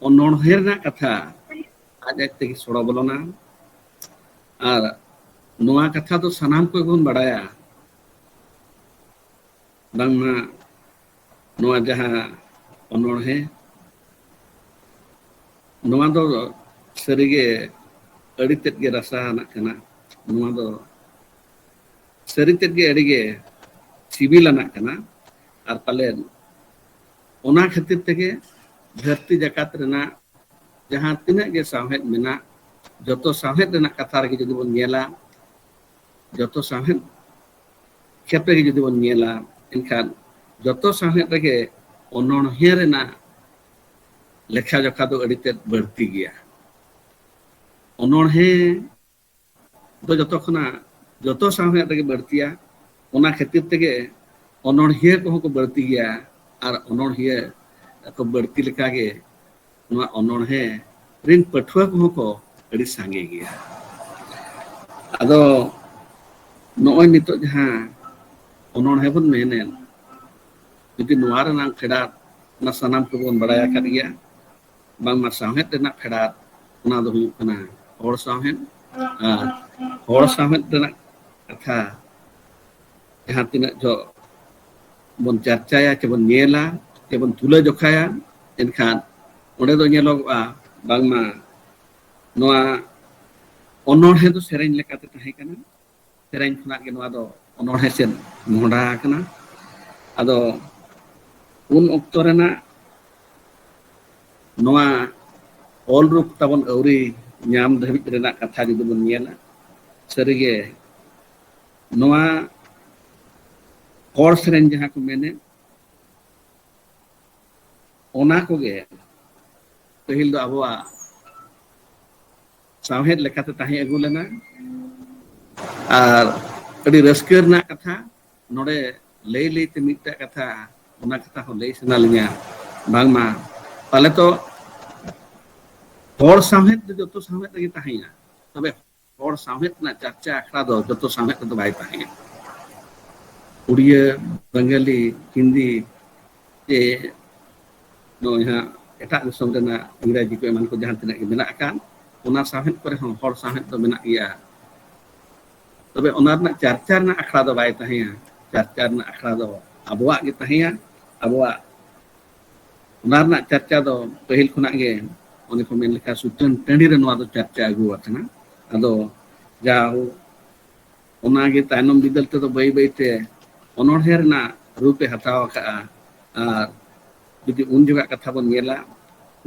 Speaker 3: ᱚᱱᱚᱬᱦᱮ ᱨᱮᱱᱟᱜ ᱠᱟᱛᱷᱟ ᱟᱡ ᱛᱮᱜᱮ ᱥᱚᱲᱚ ᱵᱚᱞᱚᱱᱟ, ᱟᱨ ᱱᱚᱣᱟ ᱠᱟᱛᱷᱟ ᱫᱚ ᱥᱟᱱᱟᱢ ᱠᱚᱜᱮ ᱵᱚᱱ ᱵᱟᱲᱟᱭᱟ ᱵᱟᱝᱢᱟ ᱱᱚᱣᱟ ᱡᱟᱦᱟᱸ ᱚᱱᱚᱬᱦᱮ ᱱᱚᱣᱟ ᱫᱚ ᱥᱟᱹᱨᱤᱜᱮ ᱟᱹᱰᱤ ᱛᱮᱫ ᱜᱮ ᱨᱟᱥᱟ ᱟᱱᱟᱜ ᱠᱟᱱᱟ, ᱱᱚᱣᱟ ᱫᱚ ᱥᱟᱹᱨᱤ ᱛᱮᱫ ᱜᱮ ᱟᱹᱰᱤᱜᱮ ᱥᱤᱵᱤᱞᱟᱱᱟᱜ ᱠᱟᱱᱟ, ᱟᱨ ᱯᱟᱞᱮᱱ ᱚᱱᱟ ᱠᱷᱟᱹᱛᱤᱨ ᱛᱮᱜᱮ ᱫᱷᱟᱹᱨᱛᱤ ᱡᱟᱠᱟᱛ ᱨᱮᱱᱟᱜ ᱡᱟᱦᱟᱸ ᱛᱤᱱᱟᱹᱜ ᱜᱮ ᱥᱟᱶᱦᱮᱫ ᱢᱮᱱᱟᱜ, ᱡᱚᱛᱚ ᱥᱟᱶᱦᱮᱫ ᱨᱮᱱᱟᱜ ᱠᱟᱛᱷᱟ ᱨᱮᱜᱮ ᱡᱩᱫᱤ ᱵᱚᱱ ᱧᱮᱞᱟ, ᱡᱚᱛᱚ ᱥᱟᱶᱦᱮᱫ ᱠᱷᱮᱛ ᱨᱮᱜᱮ ᱡᱩᱫᱤ ᱵᱚᱱ ᱧᱮᱞᱟ, ᱮᱱᱠᱷᱟᱱ ᱡᱚᱛᱚ ᱥᱟᱶᱦᱮᱫ ᱨᱮᱜᱮ ᱚᱱᱚᱬᱦᱮ ᱨᱮᱱᱟᱜ ᱞᱮᱠᱷᱟ ᱡᱚᱠᱷᱟ ᱫᱚ ᱟᱹᱰᱤ ᱛᱮᱫ ᱵᱟᱹᱲᱛᱤ ᱜᱮᱭᱟ᱾ ᱚᱱᱚᱬᱦᱮ ᱫᱚ ᱡᱚᱛᱚ ᱠᱷᱚᱱᱟᱜ ᱡᱚᱛᱚ ᱥᱟᱶᱦᱮᱫ ᱨᱮᱜᱮ ᱵᱟᱹᱲᱛᱤᱭᱟ, ᱚᱱᱟ ᱠᱷᱟᱹᱛᱤᱨ ᱛᱮᱜᱮ ᱚᱱᱚᱬᱦᱤᱭᱟᱹ ᱠᱚᱦᱚᱸ ᱠᱚ ᱵᱟᱹᱲᱛᱤ ᱜᱮᱭᱟ, ᱟᱨ ᱚᱱᱚᱬᱦᱤᱭᱟᱹ ᱠᱚ ᱵᱟᱹᱲᱛᱤ ᱞᱮᱠᱟᱜᱮ ᱱᱚᱣᱟ ᱚᱱᱚᱬᱦᱮ ᱨᱤᱱ ᱯᱟᱹᱴᱷᱩᱣᱟᱹ ᱠᱚᱦᱚᱸ ᱠᱚ ᱟᱹᱰᱤ ᱥᱟᱸᱜᱮ ᱜᱮᱭᱟ᱾ ᱟᱫᱚ ᱱᱚᱜᱼᱚᱭ ᱱᱤᱛᱚᱜ ᱡᱟᱦᱟᱸ ᱚᱱᱚᱬᱦᱮ ᱵᱚᱱ ᱢᱮᱱᱮᱫ, ᱡᱩᱫᱤ ᱱᱚᱣᱟ ᱨᱮᱱᱟᱜ ᱯᱷᱮᱰᱟᱛ ᱚᱱᱟ ᱥᱟᱱᱟᱢ ᱠᱚᱵᱚᱱ ᱵᱟᱲᱟᱭ ᱟᱠᱟᱫ ᱜᱮᱭᱟ, ᱵᱟᱝᱢᱟ ᱥᱟᱶᱦᱮᱫ ᱨᱮᱱᱟᱜ ᱯᱷᱮᱰᱟᱛ ᱚᱱᱟ ᱫᱚ ᱦᱩᱭᱩᱜ ᱠᱟᱱᱟ ᱦᱚᱲ ᱥᱟᱶᱦᱮᱫ, ᱟᱨ ᱦᱚᱲ ᱥᱟᱶᱦᱮᱫ ᱨᱮᱱᱟᱜ ᱠᱟᱛᱷᱟ ᱡᱟᱦᱟᱸ ᱛᱤᱱᱟᱹᱜ ᱡᱚ ᱵᱚᱱ ᱪᱟᱨᱪᱟᱭᱟ ᱪᱮᱵᱚᱱ ᱧᱮᱞᱟ ᱪᱮᱵᱚᱱ ᱛᱩᱞᱟᱹ ᱡᱚᱠᱷᱟᱭᱟ, ᱮᱱᱠᱷᱟᱱ ᱚᱸᱰᱮ ᱫᱚ ᱧᱮᱞᱚᱜᱚᱜᱼᱟ ᱵᱟᱝᱢᱟ ᱱᱚᱣᱟ ᱚᱱᱚᱬᱦᱮ ᱫᱚ ᱥᱮᱨᱮᱧ ᱞᱮᱠᱟᱛᱮ ᱛᱟᱦᱮᱸ ᱠᱟᱱᱟ, ᱥᱮᱨᱮᱧ ᱠᱷᱚᱱᱟᱜ ᱜᱮ ᱱᱚᱣᱟ ᱫᱚ ᱚᱱᱚᱬᱦᱮ ᱥᱮᱫ ᱢᱚᱦᱰᱟ ᱟᱠᱟᱱᱟ᱾ ᱟᱫᱚ ᱩᱱ ᱚᱠᱛᱚ ᱨᱮᱱᱟᱜ ᱱᱚᱣᱟ ᱚᱞ ᱨᱩᱯ ᱛᱟᱵᱚᱱ ᱟᱹᱣᱨᱤ ᱧᱟᱢ ᱫᱷᱟᱹᱵᱤᱡ ᱨᱮᱱᱟᱜ ᱠᱟᱛᱷᱟ ᱡᱩᱫᱤ ᱵᱚᱱ ᱧᱮᱞᱟ, ᱥᱟᱹᱨᱤᱜᱮ ᱱᱚᱣᱟ ᱦᱚᱲ ᱥᱮᱨᱮᱧ ᱡᱟᱦᱟᱸ ᱠᱚ ᱢᱮᱱᱮᱫ, ᱚᱱᱟ ᱠᱚᱜᱮ ᱯᱟᱹᱦᱤᱞ ᱫᱚ ᱟᱵᱚᱣᱟᱜ ᱥᱟᱶᱦᱮᱫ ᱞᱮᱠᱟᱛᱮ ᱛᱟᱦᱮᱸ ᱟᱹᱜᱩ ᱞᱮᱱᱟ, ᱟᱨ ᱟᱹᱰᱤ ᱨᱟᱹᱥᱠᱟᱹ ᱨᱮᱱᱟᱜ ᱠᱟᱛᱷᱟ ᱱᱚᱰᱮ ᱞᱟᱹᱭ ᱞᱟᱹᱭᱛᱮ ᱢᱤᱫᱴᱟᱜ ᱠᱟᱛᱷᱟ, ᱚᱱᱟ ᱠᱟᱛᱷᱟ ᱦᱚᱸ ᱞᱟᱹᱭ ᱥᱟᱱᱟ ᱞᱤᱧᱟ, ᱵᱟᱝᱢᱟ ᱯᱟᱞᱮ ᱛᱚ ᱦᱚᱲ ᱥᱟᱶᱦᱮᱫ ᱫᱚ ᱡᱚᱛᱚ ᱥᱟᱶᱦᱮᱫ ᱨᱮᱜᱮ ᱛᱟᱦᱮᱸᱭᱟ, ᱛᱚᱵᱮ ᱦᱚᱲ ᱥᱟᱶᱦᱮᱫ ᱨᱮᱱᱟᱜ ᱪᱟᱨᱪᱟ ᱟᱠᱷᱲᱟ ᱫᱚ ᱡᱚᱛᱚ ᱥᱟᱶᱦᱮᱫ ᱨᱮᱫᱚ ᱵᱟᱭ ᱛᱟᱦᱮᱸᱭᱟ᱾ ᱩᱲᱤᱭᱟᱹ, ᱵᱟᱝᱜᱟᱞᱤ, ᱦᱤᱱᱫᱤ, ᱪᱮ ᱱᱚᱜᱼᱚᱭ ᱦᱟᱸᱜ ᱮᱴᱟᱜ ᱫᱤᱥᱚᱢ ᱨᱮᱱᱟᱜ ᱤᱝᱨᱟᱡᱤ ᱠᱚ ᱮᱢᱟᱱ ᱠᱚ ᱡᱟᱦᱟᱸ ᱛᱤᱱᱟᱹᱜ ᱜᱮ ᱢᱮᱱᱟᱜ ᱟᱠᱟᱫ, ᱚᱱᱟ ᱥᱟᱶᱦᱮᱫ ᱠᱚᱨᱮ ᱦᱚᱸ ᱦᱚᱲ ᱥᱟᱶᱦᱮᱫ ᱫᱚ ᱢᱮᱱᱟᱜ ᱜᱮᱭᱟ, ᱛᱚᱵᱮ ᱚᱱᱟ ᱨᱮᱱᱟᱜ ᱪᱟᱨᱪᱟ ᱨᱮᱱᱟᱜ ᱟᱠᱷᱲᱟ ᱫᱚ ᱵᱟᱭ ᱛᱟᱦᱮᱸᱭᱟ᱾ ᱪᱟᱨᱪᱟ ᱨᱮᱱᱟᱜ ᱟᱠᱷᱲᱟ ᱫᱚ ᱟᱵᱚᱣᱟᱜ ᱜᱮ ᱛᱟᱦᱮᱸᱭᱟ, ᱟᱵᱚᱣᱟᱜ ᱚᱱᱟ ᱨᱮᱱᱟᱜ ᱪᱟᱨᱪᱟ ᱫᱚ ᱯᱟᱹᱦᱤᱞ ᱠᱷᱚᱱᱟᱜ ᱜᱮ ᱚᱱᱮ ᱠᱚ ᱢᱮᱱ ᱞᱮᱠᱷᱟ ᱥᱩᱛᱟᱹᱱ ᱴᱟᱺᱰᱤ ᱨᱮ ᱱᱚᱣᱟ ᱫᱚ ᱪᱟᱨᱪᱟ ᱟᱹᱜᱩ ᱟᱠᱟᱱᱟ᱾ ᱟᱫᱚ ᱡᱟᱣ ᱚᱱᱟᱜᱮ ᱛᱟᱭᱱᱚᱢ ᱵᱤᱫᱟᱹᱞ ᱛᱮᱫᱚ ᱵᱟᱹᱭ ᱵᱟᱹᱭᱛᱮ ᱚᱱᱚᱬᱦᱮ ᱨᱮᱱᱟᱜ ᱨᱩᱯᱮ ᱦᱟᱛᱟᱣ ᱟᱠᱟᱜᱼᱟ, ᱟᱨ ᱡᱩᱫᱤ ᱩᱱ ᱡᱚᱜᱟᱜ ᱠᱟᱛᱷᱟ ᱵᱚᱱ ᱧᱮᱞᱟ,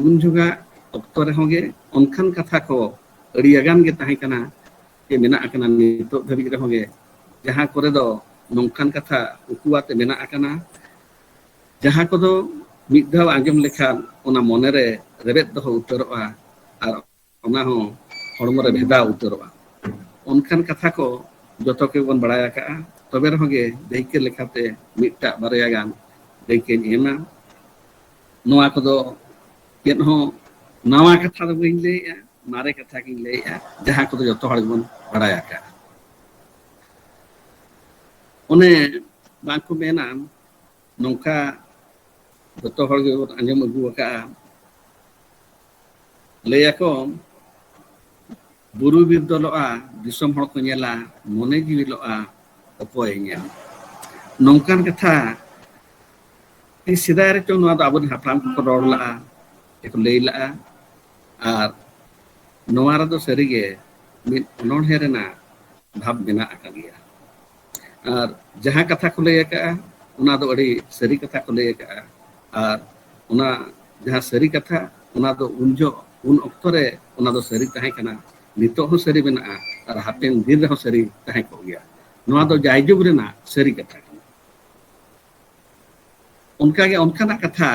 Speaker 3: ᱩᱱ ᱡᱚᱜᱟᱜ ᱚᱠᱛᱚ ᱨᱮᱦᱚᱸ ᱜᱮ ᱚᱱᱠᱟᱱ ᱠᱟᱛᱷᱟ ᱠᱚ ᱟᱹᱰᱤᱭᱟᱜᱟᱱ ᱜᱮ ᱛᱟᱦᱮᱸ ᱠᱟᱱᱟ, ᱡᱮ ᱢᱮᱱᱟᱜ ᱟᱠᱟᱱᱟ ᱱᱤᱛᱚᱜ ᱫᱷᱟᱹᱵᱤᱡ ᱨᱮᱦᱚᱸ ᱜᱮ, ᱡᱟᱦᱟᱸ ᱠᱚᱨᱮ ᱫᱚ ᱱᱚᱝᱠᱟᱱ ᱠᱟᱛᱷᱟ ᱩᱠᱩᱣᱟᱛᱮ ᱢᱮᱱᱟᱜ ᱟᱠᱟᱱᱟ, ᱡᱟᱦᱟᱸ ᱠᱚᱫᱚ ᱢᱤᱫ ᱫᱷᱟᱣ ᱟᱸᱡᱚᱢ ᱞᱮᱠᱷᱟᱱ ᱚᱱᱟ ᱢᱚᱱᱮᱨᱮ ᱨᱮᱵᱮᱫ ᱫᱚᱦᱚ ᱩᱛᱟᱹᱨᱚᱜᱼᱟ, ᱟᱨ ᱚᱱᱟ ᱦᱚᱸ ᱦᱚᱲᱢᱚ ᱨᱮ ᱵᱷᱮᱫᱟᱣ ᱩᱛᱟᱹᱨᱚᱜᱼᱟ᱾ ᱚᱱᱠᱟᱱ ᱠᱟᱛᱷᱟ ᱠᱚ ᱡᱚᱛᱚ ᱜᱮᱵᱚᱱ ᱵᱟᱲᱟᱭ ᱟᱠᱟᱜᱼᱟ, ᱛᱚᱵᱮ ᱨᱮᱦᱚᱸ ᱜᱮ ᱫᱟᱹᱭᱠᱟᱹ ᱞᱮᱠᱟᱛᱮ ᱢᱤᱫᱴᱟᱜ ᱵᱟᱨᱭᱟ ᱜᱟᱱ ᱫᱟᱹᱭᱠᱟᱹᱧ ᱮᱢᱟ᱾ ᱱᱚᱣᱟ ᱠᱚᱫᱚ ᱪᱮᱫ ᱦᱚᱸ ᱱᱟᱣᱟ ᱠᱟᱛᱷᱟ ᱫᱚ ᱵᱟᱹᱧ ᱞᱟᱹᱭᱮᱜᱼᱟ, ᱢᱟᱨᱮ ᱠᱟᱛᱷᱟ ᱜᱤᱧ ᱞᱟᱹᱭᱮᱜᱼᱟ, ᱡᱟᱦᱟᱸ ᱠᱚᱫᱚ ᱡᱚᱛᱚ ᱦᱚᱲ ᱜᱮᱵᱚᱱ ᱵᱟᱲᱟᱭ ᱟᱠᱟᱜᱼᱟ᱾ ᱚᱱᱮ ᱵᱟᱝᱠᱚ ᱢᱮᱱᱟ ᱱᱚᱝᱠᱟ ᱡᱚᱛᱚ ᱦᱚᱲ ᱜᱮᱵᱚᱱ ᱟᱸᱡᱚᱢ ᱟᱹᱜᱩ ᱟᱠᱟᱜᱼᱟ, ᱞᱟᱹᱭᱟᱠᱚ ᱵᱩᱨᱩ ᱵᱤᱨᱫᱚᱞᱚᱜᱼᱟ ᱫᱤᱥᱚᱢ ᱦᱚᱲ ᱠᱚ ᱧᱮᱞᱟ, ᱢᱚᱱᱮ ᱡᱤᱣᱤᱞᱚᱜᱼᱟ ᱚᱠᱚᱭᱮ ᱧᱮᱞ, ᱱᱚᱝᱠᱟᱱ ᱠᱟᱛᱷᱟ ᱥᱮᱫᱟᱭ ᱨᱮᱪᱚ ᱱᱚᱣᱟ ᱫᱚ ᱟᱵᱚᱨᱮᱱ ᱦᱟᱯᱲᱟᱢ ᱠᱚᱠᱚ ᱨᱚᱲ ᱞᱟᱜᱼᱟ, ᱥᱮᱠᱚ ᱞᱟᱹᱭ ᱞᱟᱜᱼᱟ, ᱟᱨ ᱱᱚᱣᱟ ᱨᱮᱫᱚ ᱥᱟᱹᱨᱤᱜᱮ ᱢᱤᱫ ᱚᱱᱚᱬᱦᱮ ᱨᱮᱱᱟᱜ ᱵᱷᱟᱵᱽ ᱢᱮᱱᱟᱜ ᱟᱠᱟᱫ ᱜᱮᱭᱟ᱾ ᱟᱨ ᱡᱟᱦᱟᱸ ᱠᱟᱛᱷᱟ ᱠᱚ ᱞᱟᱹᱭ ᱟᱠᱟᱜᱼᱟ, ᱚᱱᱟ ᱫᱚ ᱟᱹᱰᱤ ᱥᱟᱹᱨᱤ ᱠᱟᱛᱷᱟ ᱠᱚ ᱞᱟᱹᱭ ᱟᱠᱟᱜᱼᱟ, ᱟᱨ ᱚᱱᱟ ᱡᱟᱦᱟᱸ ᱥᱟᱹᱨᱤ ᱠᱟᱛᱷᱟ ᱚᱱᱟ ᱫᱚ ᱩᱱ ᱚᱠᱛᱚ ᱨᱮ ᱚᱱᱟ ᱫᱚ ᱥᱟᱹᱨᱤ ᱛᱟᱦᱮᱸ ᱠᱟᱱᱟ, ᱱᱤᱛᱚᱜ ᱦᱚᱸ ᱥᱟᱹᱨᱤ ᱢᱮᱱᱟᱜᱼᱟ, ᱟᱨ ᱦᱟᱯᱮᱱ ᱫᱤᱱ ᱨᱮᱦᱚᱸ ᱥᱟᱹᱨᱤ ᱛᱟᱦᱮᱸ ᱠᱚᱜ ᱜᱮᱭᱟ᱾ ᱱᱚᱣᱟ ᱫᱚ ᱡᱟᱭᱡᱩᱜᱽ ᱨᱮᱱᱟᱜ ᱥᱟᱹᱨᱤ ᱠᱟᱛᱷᱟ ᱠᱟᱱᱟ᱾ ᱚᱱᱠᱟᱜᱮ ᱚᱱᱠᱟᱱᱟᱜ ᱠᱟᱛᱷᱟ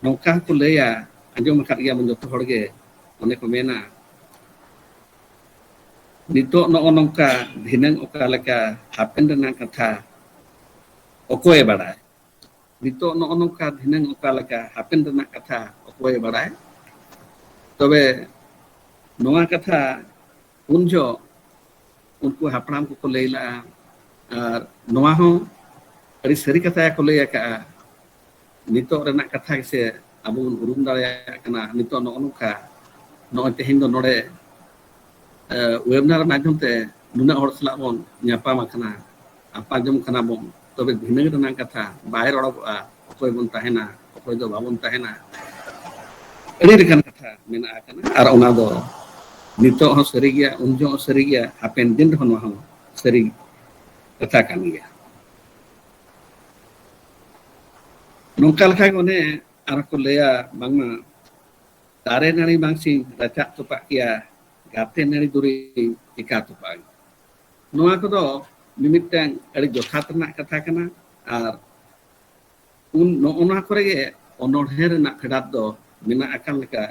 Speaker 3: ᱱᱚᱝᱠᱟ ᱦᱚᱸᱠᱚ ᱞᱟᱹᱭᱟ, ᱟᱸᱡᱚᱢ ᱟᱠᱟᱫ ᱜᱮᱭᱟᱵᱚᱱ ᱡᱚᱛᱚ ᱦᱚᱲᱜᱮ, ᱚᱱᱮ ᱠᱚ ᱢᱮᱱᱟ ᱱᱤᱛᱚᱜ ᱱᱚᱜᱼᱚ ᱱᱚᱝᱠᱟ ᱫᱷᱤᱱᱟᱹᱝ ᱚᱠᱟ ᱞᱮᱠᱟ ᱦᱟᱯᱮᱱ ᱨᱮᱱᱟᱜ ᱠᱟᱛᱷᱟ ᱚᱠᱚᱭᱮ ᱵᱟᱲᱟᱭ, ᱱᱤᱛᱚᱜ ᱱᱚᱜᱼᱚ ᱱᱚᱝᱠᱟ ᱫᱷᱤᱱᱟᱹᱝ ᱚᱠᱟ ᱞᱮᱠᱟ ᱦᱟᱯᱮᱱ ᱨᱮᱱᱟᱜ ᱠᱟᱛᱷᱟ ᱚᱠᱚᱭᱮ ᱵᱟᱲᱟᱭ, ᱛᱚᱵᱮ ᱱᱚᱣᱟ ᱠᱟᱛᱷᱟ ᱩᱱ ᱡᱚᱦᱚᱜ ᱩᱱᱠᱩ ᱦᱟᱯᱲᱟᱢ ᱠᱚᱠᱚ ᱞᱟᱹᱭ ᱞᱟᱜᱼᱟ, ᱟᱨ ᱱᱚᱣᱟ ᱦᱚᱸ ᱟᱹᱰᱤ ᱥᱟᱹᱨᱤ ᱠᱟᱛᱷᱟ ᱠᱚ ᱞᱟᱹᱭ ᱟᱠᱟᱜᱼᱟ ᱱᱤᱛᱚᱜ ᱨᱮᱱᱟᱜ ᱠᱟᱛᱷᱟ ᱜᱮᱥᱮ ᱟᱵᱚ ᱵᱚᱱ ᱩᱨᱩᱢ ᱫᱟᱲᱮᱭᱟᱜ ᱠᱟᱱᱟ ᱱᱤᱛᱚᱜ ᱱᱚᱜᱼᱚ ᱱᱚᱝᱠᱟ ᱱᱚᱜᱼᱚᱭ ᱛᱮᱦᱮᱧ ᱫᱚ ᱱᱚᱰᱮ ᱳᱭᱮᱵᱤᱱᱟᱨ ᱢᱟᱫᱽᱫᱷᱚᱢ ᱛᱮ ᱱᱩᱱᱟᱹᱜ ᱦᱚᱲ ᱥᱟᱞᱟᱜ ᱵᱚᱱ ᱧᱟᱯᱟᱢ ᱟᱠᱟᱱᱟ ᱟᱯᱟᱡᱚᱢ ᱠᱟᱱᱟ ᱵᱚᱱ ᱛᱚᱵᱮ ᱵᱷᱤᱱᱟᱹ ᱨᱮᱱᱟᱜ ᱠᱟᱛᱷᱟ ᱵᱟᱭ ᱨᱚᱲᱚᱜᱚᱜᱼᱟ ᱚᱠᱚᱭ ᱵᱚᱱ ᱛᱟᱦᱮᱱᱟ ᱚᱠᱚᱭ ᱫᱚ ᱵᱟᱵᱚᱱ ᱛᱟᱦᱮᱱᱟ ᱟᱹᱰᱤ ᱞᱮᱠᱟᱱ ᱠᱟᱛᱷᱟ ᱢᱮᱱᱟᱜ ᱟᱠᱟᱱᱟ ᱟᱨ ᱚᱱᱟ ᱫᱚ ᱱᱤᱛᱚᱜ ᱦᱚᱸ ᱥᱟᱹᱨᱤ ᱜᱮᱭᱟ ᱩᱱ ᱡᱚᱦᱚᱜ ᱥᱟᱹᱨᱤ ᱜᱮᱭᱟ ᱦᱟᱯᱮᱱ ᱫᱤᱱ ᱨᱮᱦᱚᱸ ᱱᱚᱣᱟ ᱦᱚᱸ ᱥᱟᱹᱨᱤ ᱠᱟᱛᱷᱟ ᱠᱟᱱ ᱜᱮᱭᱟ ᱱᱚᱝᱠᱟ ᱞᱮᱠᱟ ᱜᱮ ᱚᱱᱮ ᱟᱨ ᱠᱚ ᱞᱟᱹᱭᱟ ᱵᱟᱝᱢᱟ ᱫᱟᱨᱮ ᱱᱟᱹᱲᱤ ᱵᱟᱝᱥᱤᱧ ᱨᱟᱪᱟᱜ ᱛᱚᱯᱟᱜ ᱠᱮᱭᱟ ᱜᱟᱛᱮ ᱱᱟᱹᱲᱤ ᱫᱩᱨᱤᱧ ᱴᱮᱠᱟ ᱛᱚᱯᱟᱜ ᱱᱚᱣᱟ ᱠᱚᱫᱚ ᱢᱤᱢᱤᱫᱴᱟᱝ ᱟᱹᱰᱤ ᱡᱚᱛᱷᱟᱛ ᱨᱮᱱᱟᱜ ᱠᱟᱛᱷᱟ ᱠᱟᱱᱟ ᱟᱨ ᱱᱚᱜᱼᱚ ᱱᱚᱣᱟ ᱠᱚᱨᱮ ᱜᱮ ᱚᱱᱚᱬᱦᱮᱸ ᱨᱮᱱᱟᱜ ᱯᱷᱮᱰᱟᱛ ᱫᱚ ᱢᱮᱱᱟᱜ ᱟᱠᱟᱱ ᱞᱮᱠᱟ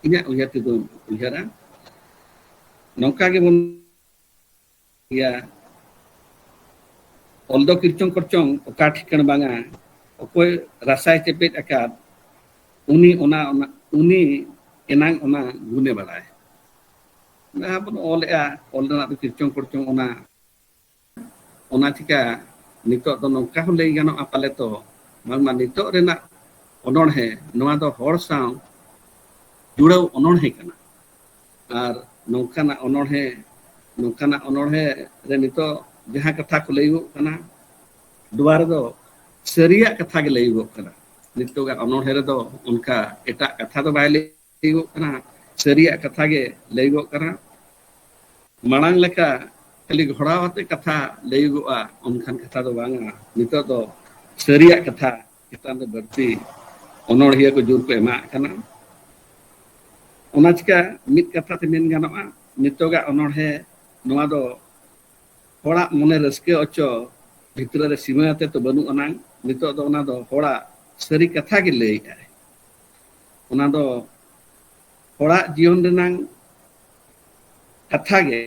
Speaker 3: ᱤᱧᱟᱹᱜ ᱩᱭᱦᱟᱹᱨ ᱛᱮᱫᱚᱧ ᱩᱭᱦᱟᱹᱨᱟ ᱱᱚᱝᱠᱟ ᱜᱮᱵᱚᱱ ᱚᱞ ᱫᱚ ᱠᱤᱨᱪᱚᱝ ᱠᱚᱨᱪᱚᱝ ᱚᱠᱟ ᱴᱷᱤᱠᱟᱹᱬ ᱵᱟᱝᱟ ᱚᱠᱚᱭ ᱨᱟᱥᱟᱭ ᱪᱮᱯᱮᱡ ᱟᱠᱟᱫ ᱩᱱᱤ ᱮᱱᱟᱝ ᱚᱱᱟ ᱜᱩᱱᱮ ᱵᱟᱲᱟᱭ ᱡᱟᱦᱟᱸ ᱵᱚᱱ ᱚᱞᱮᱜᱼᱟ ᱚᱞ ᱨᱮᱱᱟᱜ ᱫᱚ ᱠᱤᱨᱪᱚᱝ ᱠᱚᱨᱪᱚᱝ ᱚᱱᱟ ᱪᱤᱠᱟ ᱱᱤᱛᱚᱜ ᱫᱚ ᱱᱚᱝᱠᱟ ᱦᱚᱸ ᱞᱟᱹᱭ ᱜᱟᱱᱚᱜᱼᱟ ᱯᱟᱞᱮ ᱛᱚ ᱵᱟᱝᱢᱟ ᱱᱤᱛᱚᱜ ᱨᱮᱱᱟᱜ ᱚᱱᱚᱬᱦᱮᱸ ᱱᱚᱣᱟ ᱫᱚ ᱦᱚᱲ ᱥᱟᱶ ᱡᱩᱲᱟᱹᱣ ᱚᱱᱚᱬᱦᱮᱸ ᱠᱟᱱᱟ ᱟᱨ ᱱᱚᱝᱠᱟᱱᱟᱜ ᱚᱱᱚᱬᱦᱮᱸ ᱨᱮ ᱱᱤᱛᱚᱜ ᱡᱟᱦᱟᱸ ᱠᱟᱛᱷᱟ ᱠᱚ ᱞᱟᱹᱭᱚᱜ ᱠᱟᱱᱟ ᱱᱚᱣᱟ ᱨᱮᱫᱚ ᱥᱟᱹᱨᱤᱭᱟᱜ ᱠᱟᱛᱷᱟ ᱜᱮ ᱞᱟᱹᱭᱚᱜᱚᱜ ᱠᱟᱱᱟ ᱱᱤᱛᱚᱜᱟᱜ ᱚᱱᱚᱬᱦᱮᱸ ᱨᱮᱫᱚ ᱚᱱᱠᱟ ᱮᱴᱟᱜ ᱠᱟᱛᱷᱟ ᱫᱚ ᱵᱟᱭ ᱞᱟᱹᱭᱚᱜᱚᱜ ᱠᱟᱱᱟ ᱥᱟᱹᱨᱤᱭᱟᱜ ᱠᱟᱛᱷᱟ ᱜᱮ ᱞᱟᱹᱭᱚᱜᱚᱜ ᱠᱟᱱᱟ ᱢᱟᱲᱟᱝ ᱞᱮᱠᱟ ᱠᱷᱟᱹᱞᱤ ᱜᱷᱚᱲᱟᱣ ᱟᱛᱮ ᱠᱟᱛᱷᱟ ᱞᱟᱹᱭᱚᱜᱚᱜᱼᱟ ᱚᱱᱠᱟᱱ ᱠᱟᱛᱷᱟ ᱫᱚ ᱵᱟᱝᱟ ᱱᱤᱛᱚᱜ ᱫᱚ ᱥᱟᱹᱨᱤᱭᱟᱜ ᱠᱟᱛᱷᱟ ᱪᱮᱛᱟᱱ ᱫᱚ ᱵᱟᱹᱲᱛᱤ ᱚᱱᱚᱬᱦᱤᱭᱟᱹ ᱠᱚ ᱡᱳᱨ ᱠᱚ ᱮᱢᱟᱜ ᱠᱟᱱᱟ ᱚᱱᱟ ᱪᱤᱠᱟ ᱢᱤᱫ ᱠᱟᱛᱷᱟ ᱛᱮ ᱢᱮᱱ ᱜᱟᱱᱚᱜᱼᱟ ᱱᱤᱛᱚᱜᱟᱜ ᱚᱱᱚᱬᱦᱮᱸ ᱱᱚᱣᱟ ᱫᱚ ᱦᱚᱲᱟᱜ ᱢᱚᱱᱮ ᱨᱟᱹᱥᱠᱟᱹ ᱦᱚᱪᱚ ᱵᱷᱤᱛᱨᱤ ᱨᱮ ᱥᱤᱢᱟᱹ ᱟᱛᱮ ᱛᱚ ᱵᱟᱹᱱᱩᱜ ᱟᱱᱟᱝ ᱱᱤᱛᱚᱜ ᱫᱚ ᱚᱱᱟ ᱫᱚ ᱦᱚᱲᱟᱜ ᱥᱟᱹᱨᱤ ᱠᱟᱛᱷᱟ ᱜᱮ ᱞᱟᱹᱭᱮᱜᱼᱟᱭ ᱚᱱᱟ ᱫᱚ ᱦᱚᱲᱟᱜ ᱡᱤᱭᱚᱱ ᱨᱮᱱᱟᱝ ᱠᱟᱛᱷᱟ ᱜᱮ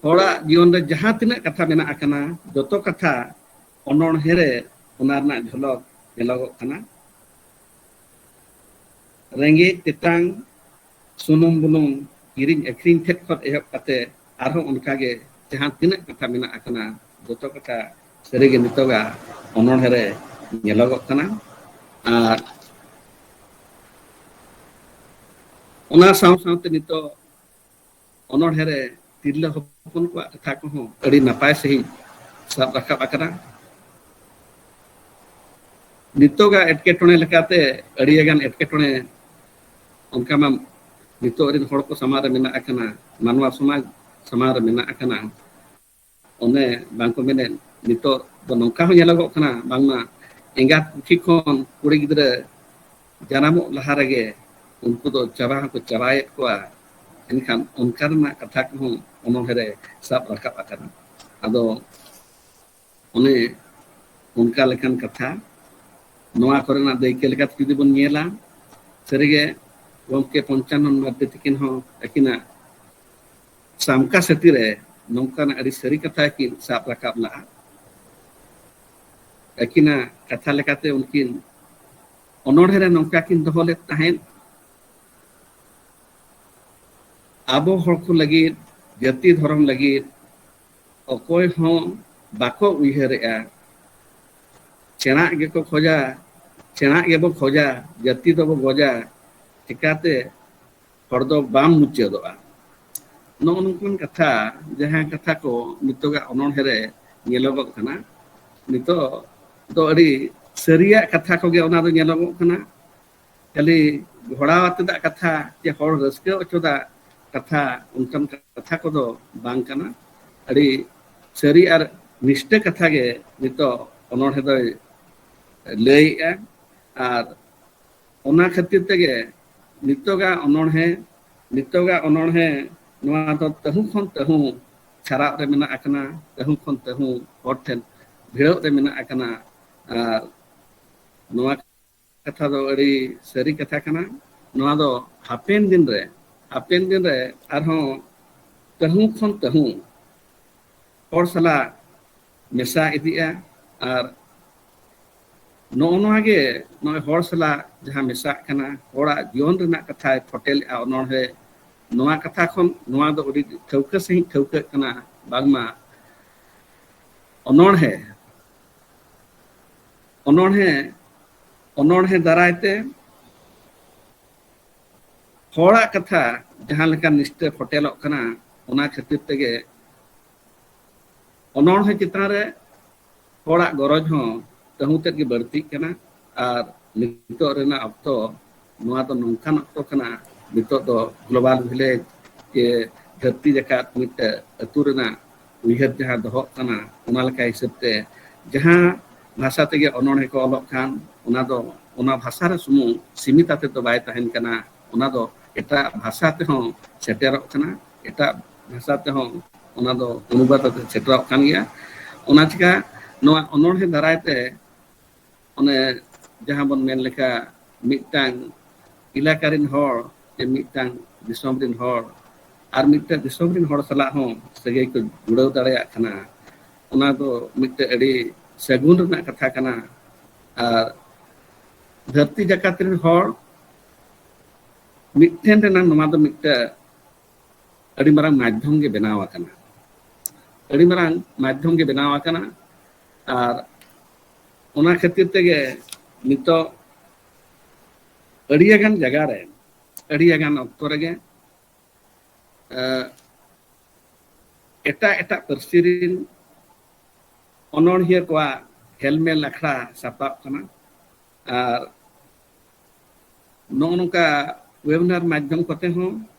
Speaker 3: ᱦᱚᱲᱟᱜ ᱡᱤᱭᱚᱱ ᱨᱮ ᱡᱟᱦᱟᱸ ᱛᱤᱱᱟᱹᱜ ᱠᱟᱛᱷᱟ ᱢᱮᱱᱟᱜ ᱟᱠᱟᱱᱟ ᱡᱚᱛᱚ ᱠᱟᱛᱷᱟ ᱚᱱᱚᱬᱦᱮᱸ ᱨᱮ ᱚᱱᱟ ᱨᱮᱱᱟᱜ ᱡᱷᱚᱞᱚᱠ ᱧᱮᱞᱚᱜᱚᱜ ᱠᱟᱱᱟ ᱨᱮᱸᱜᱮᱡ ᱛᱮᱛᱟᱝ ᱥᱩᱱᱩᱢ ᱵᱩᱞᱩᱝ ᱠᱤᱨᱤᱧ ᱟᱹᱠᱷᱨᱤᱧ ᱴᱷᱮᱡ ᱠᱷᱚᱱ ᱮᱦᱚᱵ ᱠᱟᱛᱮ ᱟᱨᱦᱚᱸ ᱚᱱᱠᱟᱜᱮ ᱡᱟᱦᱟᱸ ᱛᱤᱱᱟᱹᱜ ᱠᱟᱛᱷᱟ ᱢᱮᱱᱟᱜ ᱟᱠᱟᱱᱟ ᱡᱚᱛᱚ ᱠᱟᱛᱷᱟ ᱥᱟᱹᱨᱤᱜᱮ ᱱᱤᱛᱚᱜᱟᱜ ᱚᱱᱚᱬᱦᱮᱸ ᱨᱮ ᱧᱮᱞᱚᱜᱚᱜ ᱠᱟᱱᱟ ᱟᱨ ᱚᱱᱟ ᱥᱟᱶ ᱥᱟᱶᱛᱮ ᱱᱤᱛᱚᱜ ᱚᱱᱚᱬᱦᱮᱸ ᱨᱮ ᱛᱤᱨᱞᱟᱹ ᱦᱚᱯᱚᱱ ᱠᱚᱣᱟᱜ ᱠᱟᱛᱷᱟ ᱠᱚᱦᱚᱸ ᱟᱹᱰᱤ ᱱᱟᱯᱟᱭ ᱥᱟᱺᱦᱤᱡ ᱥᱟᱵ ᱨᱟᱠᱟᱵ ᱟᱠᱟᱱᱟ ᱱᱤᱛᱚᱜᱟᱜ ᱮᱴᱠᱮᱴᱚᱬᱮ ᱞᱮᱠᱟᱛᱮ ᱟᱹᱰᱤᱜᱟᱱ ᱮᱴᱠᱮᱴᱚᱬᱮ ᱚᱱᱠᱟ ᱢᱟ ᱱᱤᱛᱚᱜ ᱨᱮᱱ ᱦᱚᱲ ᱠᱚ ᱥᱟᱢᱟᱝ ᱨᱮ ᱢᱮᱱᱟᱜ ᱟᱠᱟᱱᱟ ᱢᱟᱱᱣᱟ ᱥᱚᱢᱟᱡᱽ ᱥᱟᱢᱟᱝ ᱨᱮ ᱢᱮᱱᱟᱜ ᱟᱠᱟᱱᱟ ᱚᱱᱮ ᱵᱟᱝᱠᱚ ᱢᱮᱱᱮᱫ ᱱᱤᱛᱚᱜ ᱫᱚ ᱱᱚᱝᱠᱟ ᱦᱚᱸ ᱧᱮᱞᱚᱜᱚᱜ ᱠᱟᱱᱟ ᱵᱟᱝᱢᱟ ᱮᱸᱜᱟᱛ ᱯᱩᱠᱷᱤ ᱠᱷᱚᱱ ᱠᱩᱲᱤ ᱜᱤᱫᱽᱨᱟᱹ ᱡᱟᱱᱟᱢᱚᱜ ᱞᱟᱦᱟ ᱨᱮᱜᱮ ᱩᱱᱠᱩ ᱫᱚ ᱪᱟᱵᱟ ᱦᱚᱸᱠᱚ ᱪᱟᱵᱟᱭᱮᱫ ᱠᱚᱣᱟ ᱮᱱᱠᱷᱟᱱ ᱚᱱᱠᱟ ᱨᱮᱱᱟᱜ ᱠᱟᱛᱷᱟ ᱠᱚᱦᱚᱸ ᱚᱱᱚᱬᱦᱮᱸ ᱨᱮ ᱥᱟᱵ ᱨᱟᱠᱟᱵ ᱟᱠᱟᱱᱟ ᱟᱫᱚ ᱚᱱᱮ ᱚᱱᱠᱟ ᱞᱮᱠᱟᱱ ᱠᱟᱛᱷᱟ ᱱᱚᱣᱟ ᱠᱚᱨᱮᱱᱟᱜ ᱫᱟᱹᱭᱠᱟᱹ ᱞᱮᱠᱟᱛᱮ ᱡᱩᱫᱤ ᱵᱚᱱ ᱧᱮᱞᱟ ᱥᱟᱹᱨᱤᱜᱮ ᱜᱚᱢᱠᱮ ᱯᱚᱧᱪᱟᱱᱚᱱ ᱢᱟᱨᱰᱤ ᱛᱟᱹᱠᱤᱱ ᱦᱚᱸ ᱟᱹᱠᱤᱱᱟᱜ ᱥᱟᱢᱠᱟ ᱥᱟᱹᱛᱤ ᱨᱮ ᱱᱚᱝᱠᱟᱱᱟᱜ ᱟᱹᱰᱤ ᱥᱟᱹᱨᱤ ᱠᱟᱛᱷᱟ ᱠᱤᱱ ᱥᱟᱵ ᱨᱟᱠᱟᱵ ᱞᱟᱜᱼᱟ ᱟᱹᱠᱤᱱᱟᱜ ᱠᱟᱛᱷᱟ ᱞᱮᱠᱟᱛᱮ ᱩᱱᱠᱤᱱ ᱚᱱᱚᱬᱦᱮᱸ ᱨᱮ ᱱᱚᱝᱠᱟ ᱠᱤᱱ ᱫᱚᱦᱚ ᱞᱮᱫ ᱛᱟᱦᱮᱸᱫ ᱟᱵᱚ ᱦᱚᱲ ᱠᱚ ᱞᱟᱹᱜᱤᱫ ᱡᱟᱹᱛᱤ ᱫᱷᱚᱨᱚᱢ ᱞᱟᱹᱜᱤᱫ ᱚᱠᱚᱭ ᱦᱚᱸ ᱵᱟᱠᱚ ᱩᱭᱦᱟᱹᱨᱮᱜᱼᱟ ᱪᱮᱬᱟᱜ ᱜᱮᱠᱚ ᱠᱷᱚᱡᱟ ᱪᱮᱬᱟᱜ ᱜᱮᱵᱚ ᱠᱷᱚᱡᱟ ᱡᱟᱹᱛᱤ ᱫᱚᱵᱚ ᱜᱚᱡᱟ ᱪᱤᱠᱟᱛᱮ ᱦᱚᱲ ᱫᱚ ᱵᱟᱢ ᱢᱩᱪᱟᱹᱫᱚᱜᱼᱟ ᱱᱚᱜᱼᱚ ᱱᱚᱝᱠᱟᱱ ᱠᱟᱛᱷᱟ ᱡᱟᱦᱟᱸ ᱠᱟᱛᱷᱟ ko ᱱᱤᱛᱚᱜᱟᱜ ᱚᱱᱚᱬᱦᱮᱸ ᱨᱮ ᱧᱮᱞᱚᱜᱚᱜ ᱠᱟᱱᱟ ᱱᱤᱛᱚᱜ ᱫᱚ ᱟᱹᱰᱤ ᱥᱟᱹᱨᱤᱭᱟᱜ ᱠᱟᱛᱷᱟ ᱠᱚᱜᱮ ᱚᱱᱟ ᱫᱚ ᱧᱮᱞᱚᱜᱚᱜ ᱠᱟᱱᱟ ᱠᱷᱟᱹᱞᱤ ᱜᱷᱚᱲᱟᱣ ᱟᱛᱮᱫᱟᱜ ᱠᱟᱛᱷᱟ ᱡᱮ ᱦᱚᱲ ᱨᱟᱹᱥᱠᱟᱹ ᱦᱚᱪᱚᱫᱟᱜ ᱠᱟᱛᱷᱟ ᱚᱱᱠᱟᱱ ᱠᱟᱛᱷᱟ ᱠᱚᱫᱚ ᱵᱟᱝ ᱠᱟᱱᱟ ᱟᱹᱰᱤ ᱥᱟᱹᱨᱤ ᱟᱨ ᱱᱤᱥᱴᱟᱹ ᱠᱟᱛᱷᱟ ᱜᱮ ᱱᱤᱛᱚᱜ ᱚᱱᱚᱬᱦᱮᱸ ᱫᱚᱭ ᱞᱟᱹᱭᱮᱜᱼᱟ ᱟᱨ ᱚᱱᱟ ᱠᱷᱟᱹᱛᱤᱨ ᱛᱮᱜᱮ ᱱᱤᱛᱚᱜᱟᱜ ᱚᱱᱚᱬᱦᱮᱸ ᱱᱚᱣᱟ ᱫᱚ ᱛᱟᱹᱦᱩ ᱠᱷᱚᱱ ᱛᱟᱹᱦᱩ ᱪᱷᱟᱨᱟᱜ ᱨᱮ ᱢᱮᱱᱟᱜ ᱟᱠᱟᱱᱟ ᱛᱟᱹᱦᱩ ᱠᱷᱚᱱ ᱛᱟᱹᱦᱩ ᱦᱚᱲ ᱴᱷᱮᱱ ᱵᱷᱤᱲᱟᱹᱣ ᱨᱮ ᱢᱮᱱᱟᱜ ᱟᱠᱟᱱᱟ ᱟᱨ ᱱᱚᱣᱟ ᱠᱟᱛᱷᱟ ᱫᱚ ᱟᱹᱰᱤ ᱥᱟᱹᱨᱤ ᱠᱟᱛᱷᱟ ᱠᱟᱱᱟ ᱱᱚᱣᱟ ᱫᱚ ᱦᱟᱯᱮᱱ ᱫᱤᱱ ᱨᱮ ᱟᱨᱦᱚᱸ ᱛᱟᱹᱦᱩ ᱠᱷᱚᱱ ᱛᱟᱹᱦᱩ ᱦᱚᱲ ᱥᱟᱞᱟᱜ ᱢᱮᱥᱟ ᱤᱫᱤᱜᱼᱟ ᱟᱨ ᱱᱚᱜᱼᱚ ᱱᱚᱣᱟ ᱜᱮ ᱱᱚᱜᱼᱚᱭ ᱦᱚᱲ ᱥᱟᱞᱟᱜ ᱡᱟᱦᱟᱸ ᱢᱮᱥᱟᱜ ᱠᱟᱱᱟ ᱦᱚᱲᱟᱜ ᱡᱤᱭᱚᱱ ᱨᱮᱱᱟᱜ ᱠᱟᱛᱷᱟᱭ ᱯᱷᱚᱴᱮᱞᱮᱜᱼᱟ ᱚᱱᱚᱬᱦᱮᱸ ᱱᱚᱣᱟ ᱠᱟᱛᱷᱟ ᱠᱷᱚᱱ ᱱᱚᱣᱟ ᱫᱚ ᱟᱹᱰᱤ ᱴᱷᱟᱹᱣᱠᱟᱹ ᱥᱟᱺᱦᱤᱡ ᱴᱷᱟᱹᱣᱠᱟᱹᱜ ᱠᱟᱱᱟ ᱵᱟᱝᱢᱟ ᱚᱱᱚᱬᱦᱮ ᱚᱱᱚᱬᱦᱮ ᱫᱟᱨᱟᱭ ᱛᱮ ᱦᱚᱲᱟᱜ ᱠᱟᱛᱷᱟ ᱡᱟᱦᱟᱸ ᱞᱮᱠᱟ ᱱᱤᱥᱴᱟᱹ ᱯᱷᱚᱴᱮᱞᱚᱜ ᱠᱟᱱᱟ, ᱚᱱᱟ ᱠᱷᱟᱹᱛᱤᱨ ᱛᱮᱜᱮ ᱚᱱᱚᱬᱦᱮ ᱪᱮᱛᱟᱱ ᱨᱮ ᱦᱚᱲᱟᱜ ᱜᱚᱨᱚᱡᱽ ᱦᱚᱸ ᱛᱟᱹᱦᱩ ᱛᱮᱫ ᱜᱮ ᱵᱟᱹᱲᱛᱤᱜ ᱠᱟᱱᱟ᱾ ᱟᱨ ᱱᱤᱛᱚᱜ ᱨᱮᱱᱟᱜ ᱚᱠᱛᱚ ᱱᱚᱣᱟ ᱫᱚ ᱱᱚᱝᱠᱟᱱ ᱚᱠᱛᱚ ᱠᱟᱱᱟ, ᱱᱤᱛᱚᱜ ᱫᱚ ᱜᱞᱳᱵᱟᱞ ᱵᱷᱤᱞᱮᱡᱽ ᱡᱮ ᱫᱷᱟᱹᱨᱛᱤ ᱡᱟᱠᱟᱛ ᱢᱤᱫᱴᱮᱡ ᱟᱹᱛᱩ ᱨᱮᱱᱟᱜ ᱩᱭᱦᱟᱹᱨ ᱡᱟᱦᱟᱸ ᱫᱚᱦᱚᱜ ᱠᱟᱱᱟ, ᱚᱱᱟ ᱞᱮᱠᱟ ᱦᱤᱥᱟᱹᱵ ᱛᱮ ᱡᱟᱦᱟᱸ ᱵᱷᱟষᱟ ᱛᱮᱜᱮ ᱚᱱᱚᱬᱦᱮ ᱠᱚ ᱚᱞᱚᱜ ᱠᱷᱟᱱ, ᱚᱱᱟ ᱫᱚ ᱚᱱᱟ ᱵᱷᱟষᱟ ᱨᱮ ᱥᱩᱢᱩᱝ ᱥᱤᱢᱤᱛ ᱟᱛᱮ ᱫᱚ ᱵᱟᱭ ᱛᱟᱦᱮᱱ ᱠᱟᱱᱟ, ᱚᱱᱟ ᱫᱚ ᱮᱴᱟᱜ ᱵᱷᱟষᱟ ᱛᱮᱦᱚᱸ ᱥᱮᱴᱮᱨᱚᱜ ᱠᱟᱱᱟ, ᱮᱴᱟᱜ ᱵᱷᱟষᱟ ᱛᱮᱦᱚᱸ ᱚᱱᱟ ᱫᱚ ᱚᱱᱩᱵᱟᱫ ᱠᱟᱛᱮ ᱥᱮᱴᱮᱨᱚᱜ ᱠᱟᱱ ᱜᱮᱭᱟ᱾ ᱚᱱᱟ ᱪᱤᱠᱟ ᱱᱚᱣᱟ ᱚᱱᱚᱬᱦᱮ ᱫᱟᱨᱟᱭ ᱛᱮ ᱚᱱᱮ ᱡᱟᱦᱟᱸ ᱵᱚᱱ ᱢᱮᱱ ᱞᱮᱠᱟ ᱢᱤᱫᱴᱟᱝ ᱮᱞᱟᱠᱟ ᱨᱮᱱ ᱦᱚᱲ ᱥᱮ ᱢᱤᱫᱴᱟᱝ ᱫᱤᱥᱚᱢ ᱨᱮᱱ ᱦᱚᱲ ᱟᱨ ᱢᱤᱫᱴᱮᱱ ᱫᱤᱥᱚᱢ ᱨᱮᱱ ᱦᱚᱲ ᱥᱟᱞᱟᱜ ᱦᱚᱸ ᱥᱟᱹᱜᱟᱹᱭ ᱠᱚ ᱡᱩᱲᱟᱹᱣ ᱫᱟᱲᱮᱭᱟᱜ ᱠᱟᱱᱟ, ᱚᱱᱟ ᱫᱚ ᱢᱤᱫᱴᱮᱡ ᱟᱹᱰᱤ ᱥᱟᱹᱜᱩᱱ ᱨᱮᱱᱟᱜ ᱠᱟᱛᱷᱟ ᱠᱟᱱᱟ᱾ ᱟᱨ ᱫᱷᱟᱹᱨᱛᱤ ᱡᱟᱠᱟᱛ ᱨᱮᱱ ᱦᱚᱲ ᱢᱤᱫᱴᱷᱮᱱ ᱨᱮᱱᱟᱜ ᱱᱚᱣᱟ ᱫᱚ ᱢᱤᱫᱴᱮᱡ ᱟᱹᱰᱤ ᱢᱟᱨᱟᱝ ᱢᱟᱫᱽᱫᱷᱚᱢ ᱜᱮ ᱵᱮᱱᱟᱣ ᱟᱠᱟᱱᱟ, ᱟᱹᱰᱤ ᱢᱟᱨᱟᱝ ᱢᱟᱫᱽᱫᱷᱚᱢ ᱜᱮ ᱵᱮᱱᱟᱣ ᱟᱠᱟᱱᱟ᱾ ᱟᱨ ᱚᱱᱟ ᱠᱷᱟᱹᱛᱤᱨ ᱛᱮᱜᱮ ᱱᱤᱛᱚᱜ ᱟᱹᱰᱤᱭᱟᱜᱟᱱ ᱡᱟᱭᱜᱟ ᱨᱮ, ᱟᱹᱰᱤᱭᱟᱜᱟᱱ ᱚᱠᱛᱚ ᱨᱮᱜᱮ ᱮᱴᱟᱜ ᱯᱟᱹᱨᱥᱤ ᱨᱮᱱ ᱚᱱᱚᱬᱦᱤᱭᱟᱹ ᱠᱚᱣᱟᱜ ᱦᱮᱞᱢᱮᱞ ᱟᱠᱷᱲᱟ ᱥᱟᱯᱲᱟᱜ ᱠᱟᱱᱟ᱾ ᱟᱨ ᱱᱚᱜᱼᱚ ᱱᱚᱝᱠᱟ ᱳᱭᱮᱵᱤᱱᱟᱨ ᱢᱟᱫᱽᱫᱷᱚᱢ ᱠᱚᱛᱮ ᱦᱚᱸ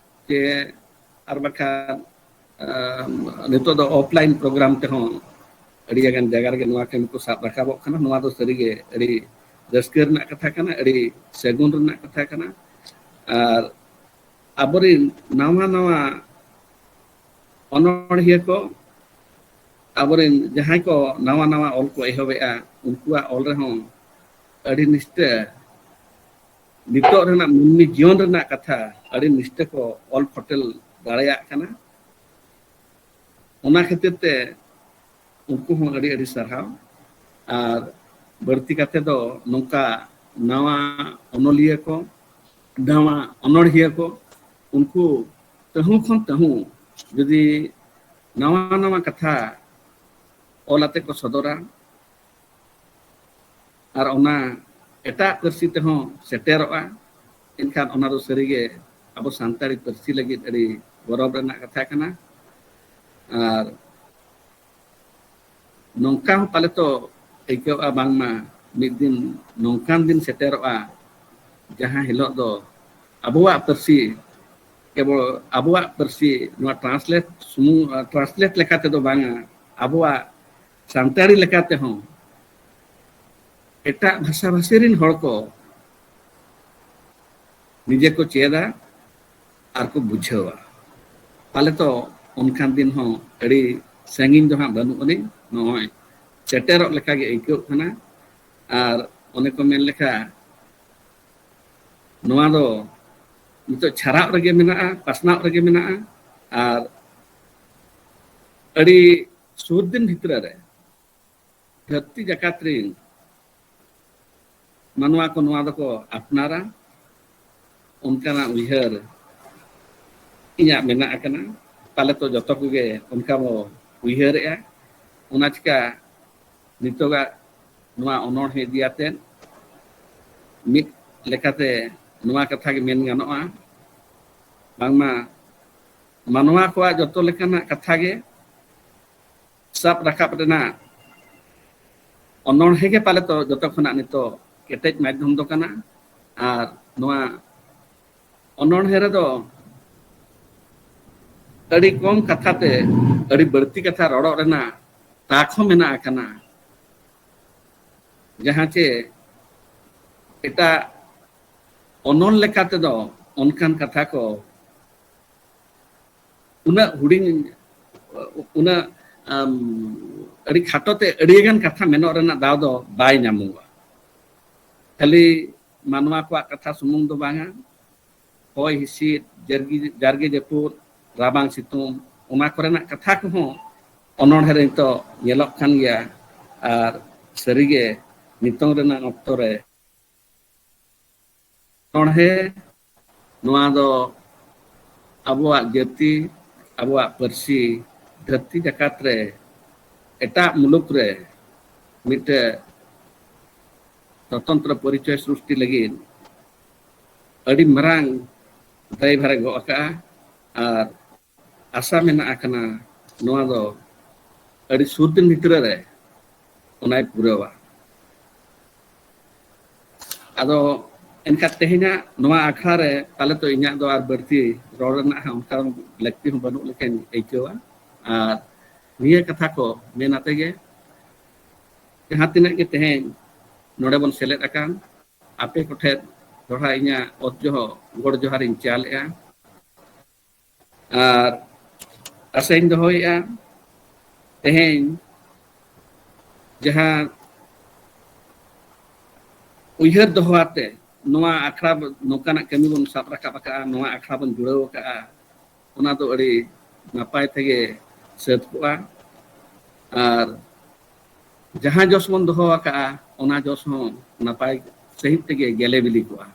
Speaker 3: ᱥᱮ ᱟᱨ ᱵᱟᱠᱷᱟᱱ ᱱᱤᱛᱚᱜ ᱫᱚ ᱚᱯᱷᱞᱟᱭᱤᱱ ᱯᱨᱳᱜᱨᱟᱢ ᱛᱮᱦᱚᱸ ᱟᱹᱰᱤᱜᱟᱱ ᱡᱟᱭᱜᱟ ᱨᱮᱜᱮ ᱱᱚᱣᱟ ᱠᱟᱹᱢᱤ ᱠᱚ ᱥᱟᱵ ᱨᱟᱠᱟᱵᱚᱜ ᱠᱟᱱᱟ᱾ ᱱᱚᱣᱟ ᱫᱚ ᱥᱟᱹᱨᱤᱜᱮ ᱟᱹᱰᱤ ᱨᱟᱹᱥᱠᱟᱹ ᱨᱮᱱᱟᱜ ᱠᱟᱛᱷᱟ ᱠᱟᱱᱟ, ᱟᱹᱰᱤ ᱥᱟᱹᱜᱩᱱ ᱨᱮᱱᱟᱜ ᱠᱟᱛᱷᱟ ᱠᱟᱱᱟ᱾ ᱟᱨ ᱟᱵᱚᱨᱮᱱ ᱱᱟᱣᱟ ᱚᱱᱚᱬᱦᱤᱭᱟᱹ ᱠᱚ, ᱟᱵᱚᱨᱮᱱ ᱡᱟᱦᱟᱸᱭ ᱠᱚ ᱱᱟᱣᱟ ᱚᱞ ᱠᱚ ᱮᱦᱚᱵᱮᱜᱼᱟ, ᱩᱱᱠᱩᱣᱟᱜ ᱚᱞ ᱨᱮᱦᱚᱸ ᱟᱹᱰᱤ ᱱᱤᱥᱴᱟᱹ ᱱᱤᱛᱚᱜ ᱨᱮᱱᱟᱜ ᱢᱟᱹᱱᱢᱤ ᱡᱤᱭᱚᱱ ᱨᱮᱱᱟᱜ ᱠᱟᱛᱷᱟ ᱟᱹᱰᱤ ᱱᱤᱥᱴᱟᱹ ᱠᱚ ᱚᱞ ᱯᱷᱚᱴᱮᱞ ᱫᱟᱲᱮᱭᱟᱜ ᱠᱟᱱᱟ᱾ ᱚᱱᱟ ᱠᱷᱟᱹᱛᱤᱨ ᱛᱮ ᱩᱱᱠᱩ ᱦᱚᱸ ᱟᱹᱰᱤ ᱥᱟᱨᱦᱟᱣ᱾ ᱟᱨ ᱵᱟᱹᱲᱛᱤ ᱠᱟᱛᱮ ᱫᱚ ᱱᱚᱝᱠᱟ ᱱᱟᱣᱟ ᱚᱱᱚᱞᱤᱭᱟᱹ ᱠᱚ, ᱱᱟᱣᱟ ᱚᱱᱚᱬᱦᱤᱭᱟᱹ ᱠᱚ, ᱩᱱᱠᱩ ᱛᱟᱹᱦᱩ ᱠᱷᱚᱱ ᱛᱟᱹᱦᱩ ᱡᱩᱫᱤ ᱱᱟᱣᱟ ᱠᱟᱛᱷᱟ ᱚᱞ ᱟᱛᱮ ᱠᱚ ᱥᱚᱫᱚᱨᱟ, ᱟᱨ ᱚᱱᱟ ᱮᱴᱟᱜ ᱯᱟᱹᱨᱥᱤ ᱛᱮᱦᱚᱸ ᱥᱮᱴᱮᱨᱚᱜᱼᱟ, ᱮᱱᱠᱷᱟᱱ ᱚᱱᱟ ᱫᱚ ᱥᱟᱹᱨᱤᱜᱮ ᱟᱵᱚ ᱥᱟᱱᱛᱟᱲᱤ ᱯᱟᱹᱨᱥᱤ ᱞᱟᱹᱜᱤᱫ ᱟᱹᱰᱤ ᱜᱚᱨᱚᱵᱽ ᱨᱮᱱᱟᱜ ᱠᱟᱛᱷᱟ ᱠᱟᱱᱟ᱾ ᱟᱨ ᱱᱚᱝᱠᱟ ᱦᱚᱸ ᱯᱟᱞᱮ ᱛᱚ ᱟᱹᱭᱠᱟᱹᱣᱚᱜᱼᱟ, ᱵᱟᱝᱢᱟ ᱢᱤᱫ ᱫᱤᱱ ᱱᱚᱝᱠᱟᱱ ᱫᱤᱱ ᱥᱮᱴᱮᱨᱚᱜᱼᱟ ᱡᱟᱦᱟᱸ ᱦᱤᱞᱳᱜ ᱫᱚ ᱟᱵᱚᱣᱟᱜ ᱯᱟᱹᱨᱥᱤ, ᱠᱮᱵᱚᱞ ᱟᱵᱚᱣᱟᱜ ᱯᱟᱹᱨᱥᱤ ᱱᱚᱣᱟ ᱴᱨᱟᱱᱥᱞᱮᱴ ᱞᱮᱠᱟ ᱛᱮᱫᱚ ᱵᱟᱝᱟ, ᱟᱵᱚᱣᱟᱜ ᱥᱟᱱᱛᱟᱲᱤ ᱞᱮᱠᱟ ᱛᱮᱦᱚᱸ ᱮᱴᱟᱜ ᱵᱷᱟষᱟ-ᱵᱷᱟষᱤ ᱨᱮᱱ ᱦᱚᱲ ᱠᱚ ᱱᱤᱡᱮ ᱠᱚ ᱪᱮᱫᱟ ᱟᱨ ᱠᱚ ᱵᱩᱡᱷᱟᱹᱣᱟ᱾ ᱯᱟᱞᱮ ᱛᱚ ᱚᱱᱠᱟᱱ ᱫᱤᱱ ᱦᱚᱸ ᱟᱹᱰᱤ ᱥᱟᱺᱜᱤᱧ ᱫᱚ ᱦᱟᱸᱜ ᱵᱟᱹᱱᱩᱜ ᱟᱹᱱᱤᱡ, ᱱᱚᱜᱼᱚᱭ ᱥᱮᱴᱮᱨᱚᱜ ᱞᱮᱠᱟᱜᱮ ᱟᱹᱭᱠᱟᱹᱜ ᱠᱟᱱᱟ᱾ ᱟᱨ ᱚᱱᱮ ᱠᱚ ᱢᱮᱱ ᱞᱮᱠᱟ ᱱᱚᱣᱟ ᱫᱚ ᱱᱤᱛᱚᱜ ᱪᱷᱟᱨᱟᱜ ᱨᱮᱜᱮ ᱢᱮᱱᱟᱜᱼᱟ, ᱯᱟᱥᱱᱟᱣ ᱨᱮᱜᱮ ᱢᱮᱱᱟᱜᱼᱟ᱾ ᱟᱨ ᱟᱹᱰᱤ ᱥᱩᱨ ᱫᱤᱱ ᱵᱷᱤᱛᱨᱤ ᱨᱮ ᱫᱷᱟᱹᱨᱛᱤ ᱡᱟᱠᱟᱛ ᱨᱤᱱ ᱢᱟᱱᱣᱟ ᱠᱚ ᱱᱚᱣᱟ ᱫᱚᱠᱚ ᱟᱯᱱᱟᱨᱟ, ᱚᱱᱠᱟᱱᱟᱜ ᱩᱭᱦᱟᱹᱨ ᱤᱧᱟᱹᱜ ᱢᱮᱱᱟᱜ ᱟᱠᱟᱱᱟ᱾ ᱯᱟᱞᱮ ᱛᱚ ᱡᱚᱛᱚ ᱠᱚᱜᱮ ᱚᱱᱠᱟ ᱵᱚ ᱩᱭᱦᱟᱹᱨᱮᱜᱼᱟ᱾ ᱚᱱᱟ ᱪᱤᱠᱟ ᱱᱤᱛᱚᱜᱟᱜ ᱱᱚᱣᱟ ᱚᱱᱚᱬᱦᱮ ᱤᱫᱤ ᱟᱛᱮᱫ ᱢᱤᱫ ᱞᱮᱠᱟᱛᱮ ᱱᱚᱣᱟ ᱠᱟᱛᱷᱟ ᱜᱮ ᱢᱮᱱ ᱜᱟᱱᱚᱜᱼᱟ, ᱵᱟᱝᱢᱟ ᱢᱟᱱᱣᱟ ᱠᱚᱣᱟᱜ ᱡᱚᱛᱚ ᱞᱮᱠᱟᱱᱟᱜ ᱠᱟᱛᱷᱟ ᱜᱮ ᱥᱟᱵ ᱨᱟᱠᱟᱵ ᱨᱮᱱᱟᱜ ᱚᱱᱚᱬᱦᱮ ᱜᱮ ᱯᱟᱞᱮ ᱛᱚ ᱡᱚᱛᱚ ᱠᱷᱚᱱᱟᱜ ᱱᱤᱛᱚᱜ ᱠᱮᱴᱮᱡ ᱢᱟᱫᱽᱫᱷᱚᱢ ᱫᱚ ᱠᱟᱱᱟ᱾ ᱟᱨ ᱱᱚᱣᱟ ᱚᱱᱚᱬᱦᱮ ᱨᱮᱫᱚ ᱟᱹᱰᱤ ᱠᱚᱢ ᱠᱟᱛᱷᱟ ᱛᱮ ᱟᱹᱰᱤ ᱵᱟᱹᱲᱛᱤ ᱠᱟᱛᱷᱟ ᱨᱚᱲᱚᱜ ᱨᱮᱱᱟᱜ ᱛᱟᱠ ᱦᱚᱸ ᱢᱮᱱᱟᱜ ᱟᱠᱟᱱᱟ, ᱡᱟᱦᱟᱸ ᱪᱮ ᱮᱴᱟᱜ ᱚᱱᱚᱞ ᱞᱮᱠᱟ ᱛᱮᱫᱚ ᱚᱱᱠᱟᱱ ᱠᱟᱛᱷᱟ ᱠᱚ ᱩᱱᱟᱹᱜ ᱦᱩᱰᱤᱧ, ᱩᱱᱟᱹᱜ ᱟᱹᱰᱤ ᱠᱷᱟᱴᱚ ᱛᱮ ᱟᱹᱰᱤᱜᱟᱱ ᱠᱟᱛᱷᱟ ᱢᱮᱱᱚᱜ ᱨᱮᱱᱟᱜ ᱫᱟᱣ ᱫᱚ ᱵᱟᱭ ᱧᱟᱢᱚᱜᱼᱟ᱾ ᱠᱷᱟᱹᱞᱤ ᱢᱟᱱᱣᱟ ᱠᱚᱣᱟᱜ ᱠᱟᱛᱷᱟ ᱥᱩᱢᱩᱝ ᱫᱚ ᱵᱟᱝᱟ, ᱦᱚᱭ ᱦᱤᱸᱥᱤᱫ, ᱡᱟᱨᱜᱮ ᱡᱟᱹᱯᱩᱫ, ᱨᱟᱵᱟᱝ ᱥᱤᱛᱩᱝ, ᱚᱱᱟ ᱠᱚᱨᱮᱱᱟᱜ ᱠᱟᱛᱷᱟ ᱠᱚᱦᱚᱸ ᱚᱱᱚᱬᱦᱮ ᱨᱮ ᱱᱤᱛᱚᱜ ᱧᱮᱞᱚᱜ ᱠᱟᱱ ᱜᱮᱭᱟ᱾ ᱟᱨ ᱥᱟᱹᱨᱤᱜᱮ ᱱᱤᱛᱚᱝ ᱨᱮᱱᱟᱜ ᱚᱠᱛᱚ ᱨᱮ ᱚᱱᱚᱬᱦᱮ ᱱᱚᱣᱟ ᱫᱚ ᱟᱵᱚᱣᱟᱜ ᱡᱟᱹᱛᱤ, ᱟᱵᱚᱣᱟᱜ ᱯᱟᱹᱨᱥᱤ ᱫᱷᱟᱹᱨᱛᱤ ᱡᱟᱠᱟᱛ ᱨᱮ एटा मुलुक रे मिटे स्वतंत्र परिचय सृष्टि लगी अड़ी मरांग दायभारे गो अका और आशा मेना आकना नोआ दो अड़ी सुरदिन भितर रे उनाय पुरावा आदो एनका तेहिना नोआ आखड़ा रे ताले तो इन्या दो आर बर्ती रोड रना उनका लगती हूं बनु लेकिन एचोवा और निया कथा को मेनाते गे जहां तिना के तेहेन नोडे बन सेलेद अकान आपे कोठे दोड़ा इन्या ओजो गोड़ जोहार इन चालेआ और आसेन दोहोया तेहेन जहां उयहर दोहाते नोआ आखड़ा नोकाना कमी बन साब राकाब का नोआ आखड़ा बन जुड़ाव का ओना तो अड़ी नापाय तेगे सेत कोआ और जहां जोस बन दोहो का ओना जोस हो नापाय सही तेगे गेले बिली कोआ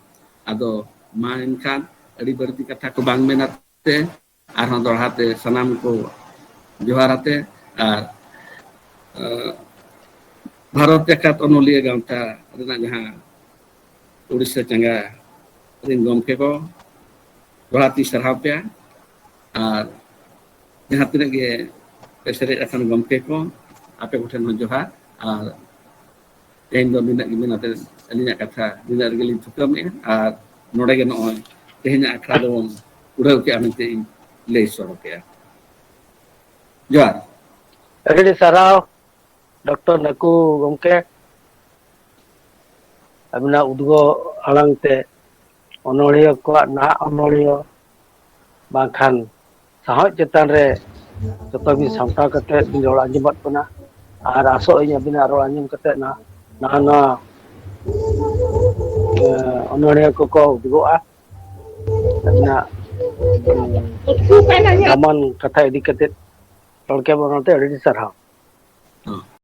Speaker 3: आदो मा इनखान अड़ी बर्ती कथा को बांग मेनाते आरहों दोड़ाते सनाम को जोहाराते और भारत जकात ओनोलिया गांवता रेना जहां उड़ीसा चंगा रिन गमके को दोड़ाती सरहाव पे और जहां तिना गे पेसरे अखन गमके को आपे कोठेन हो जोहार और तेहेन दो निना गिमिनाते अलिना कथा निना रगेलिन थुकमे और नोडे गे नोय तेहेन आखड़ा दो उड़ाव के आमेते ले सरो के जोहार
Speaker 2: अगड़ी सराव डॉक्टर नकु गमके अबिना उद्गो आड़ांग ते अनोलिया को ना अनोलिया बाखान साहब चेतान रे जतो भी सामटा कते रोड आंजमत कना और आसो इन अबिना रोड आंजम कते ना ना अनोलिया को उद्गोआ अबिना दामान कथा इदी कते रोड के बनते अड़ी सराव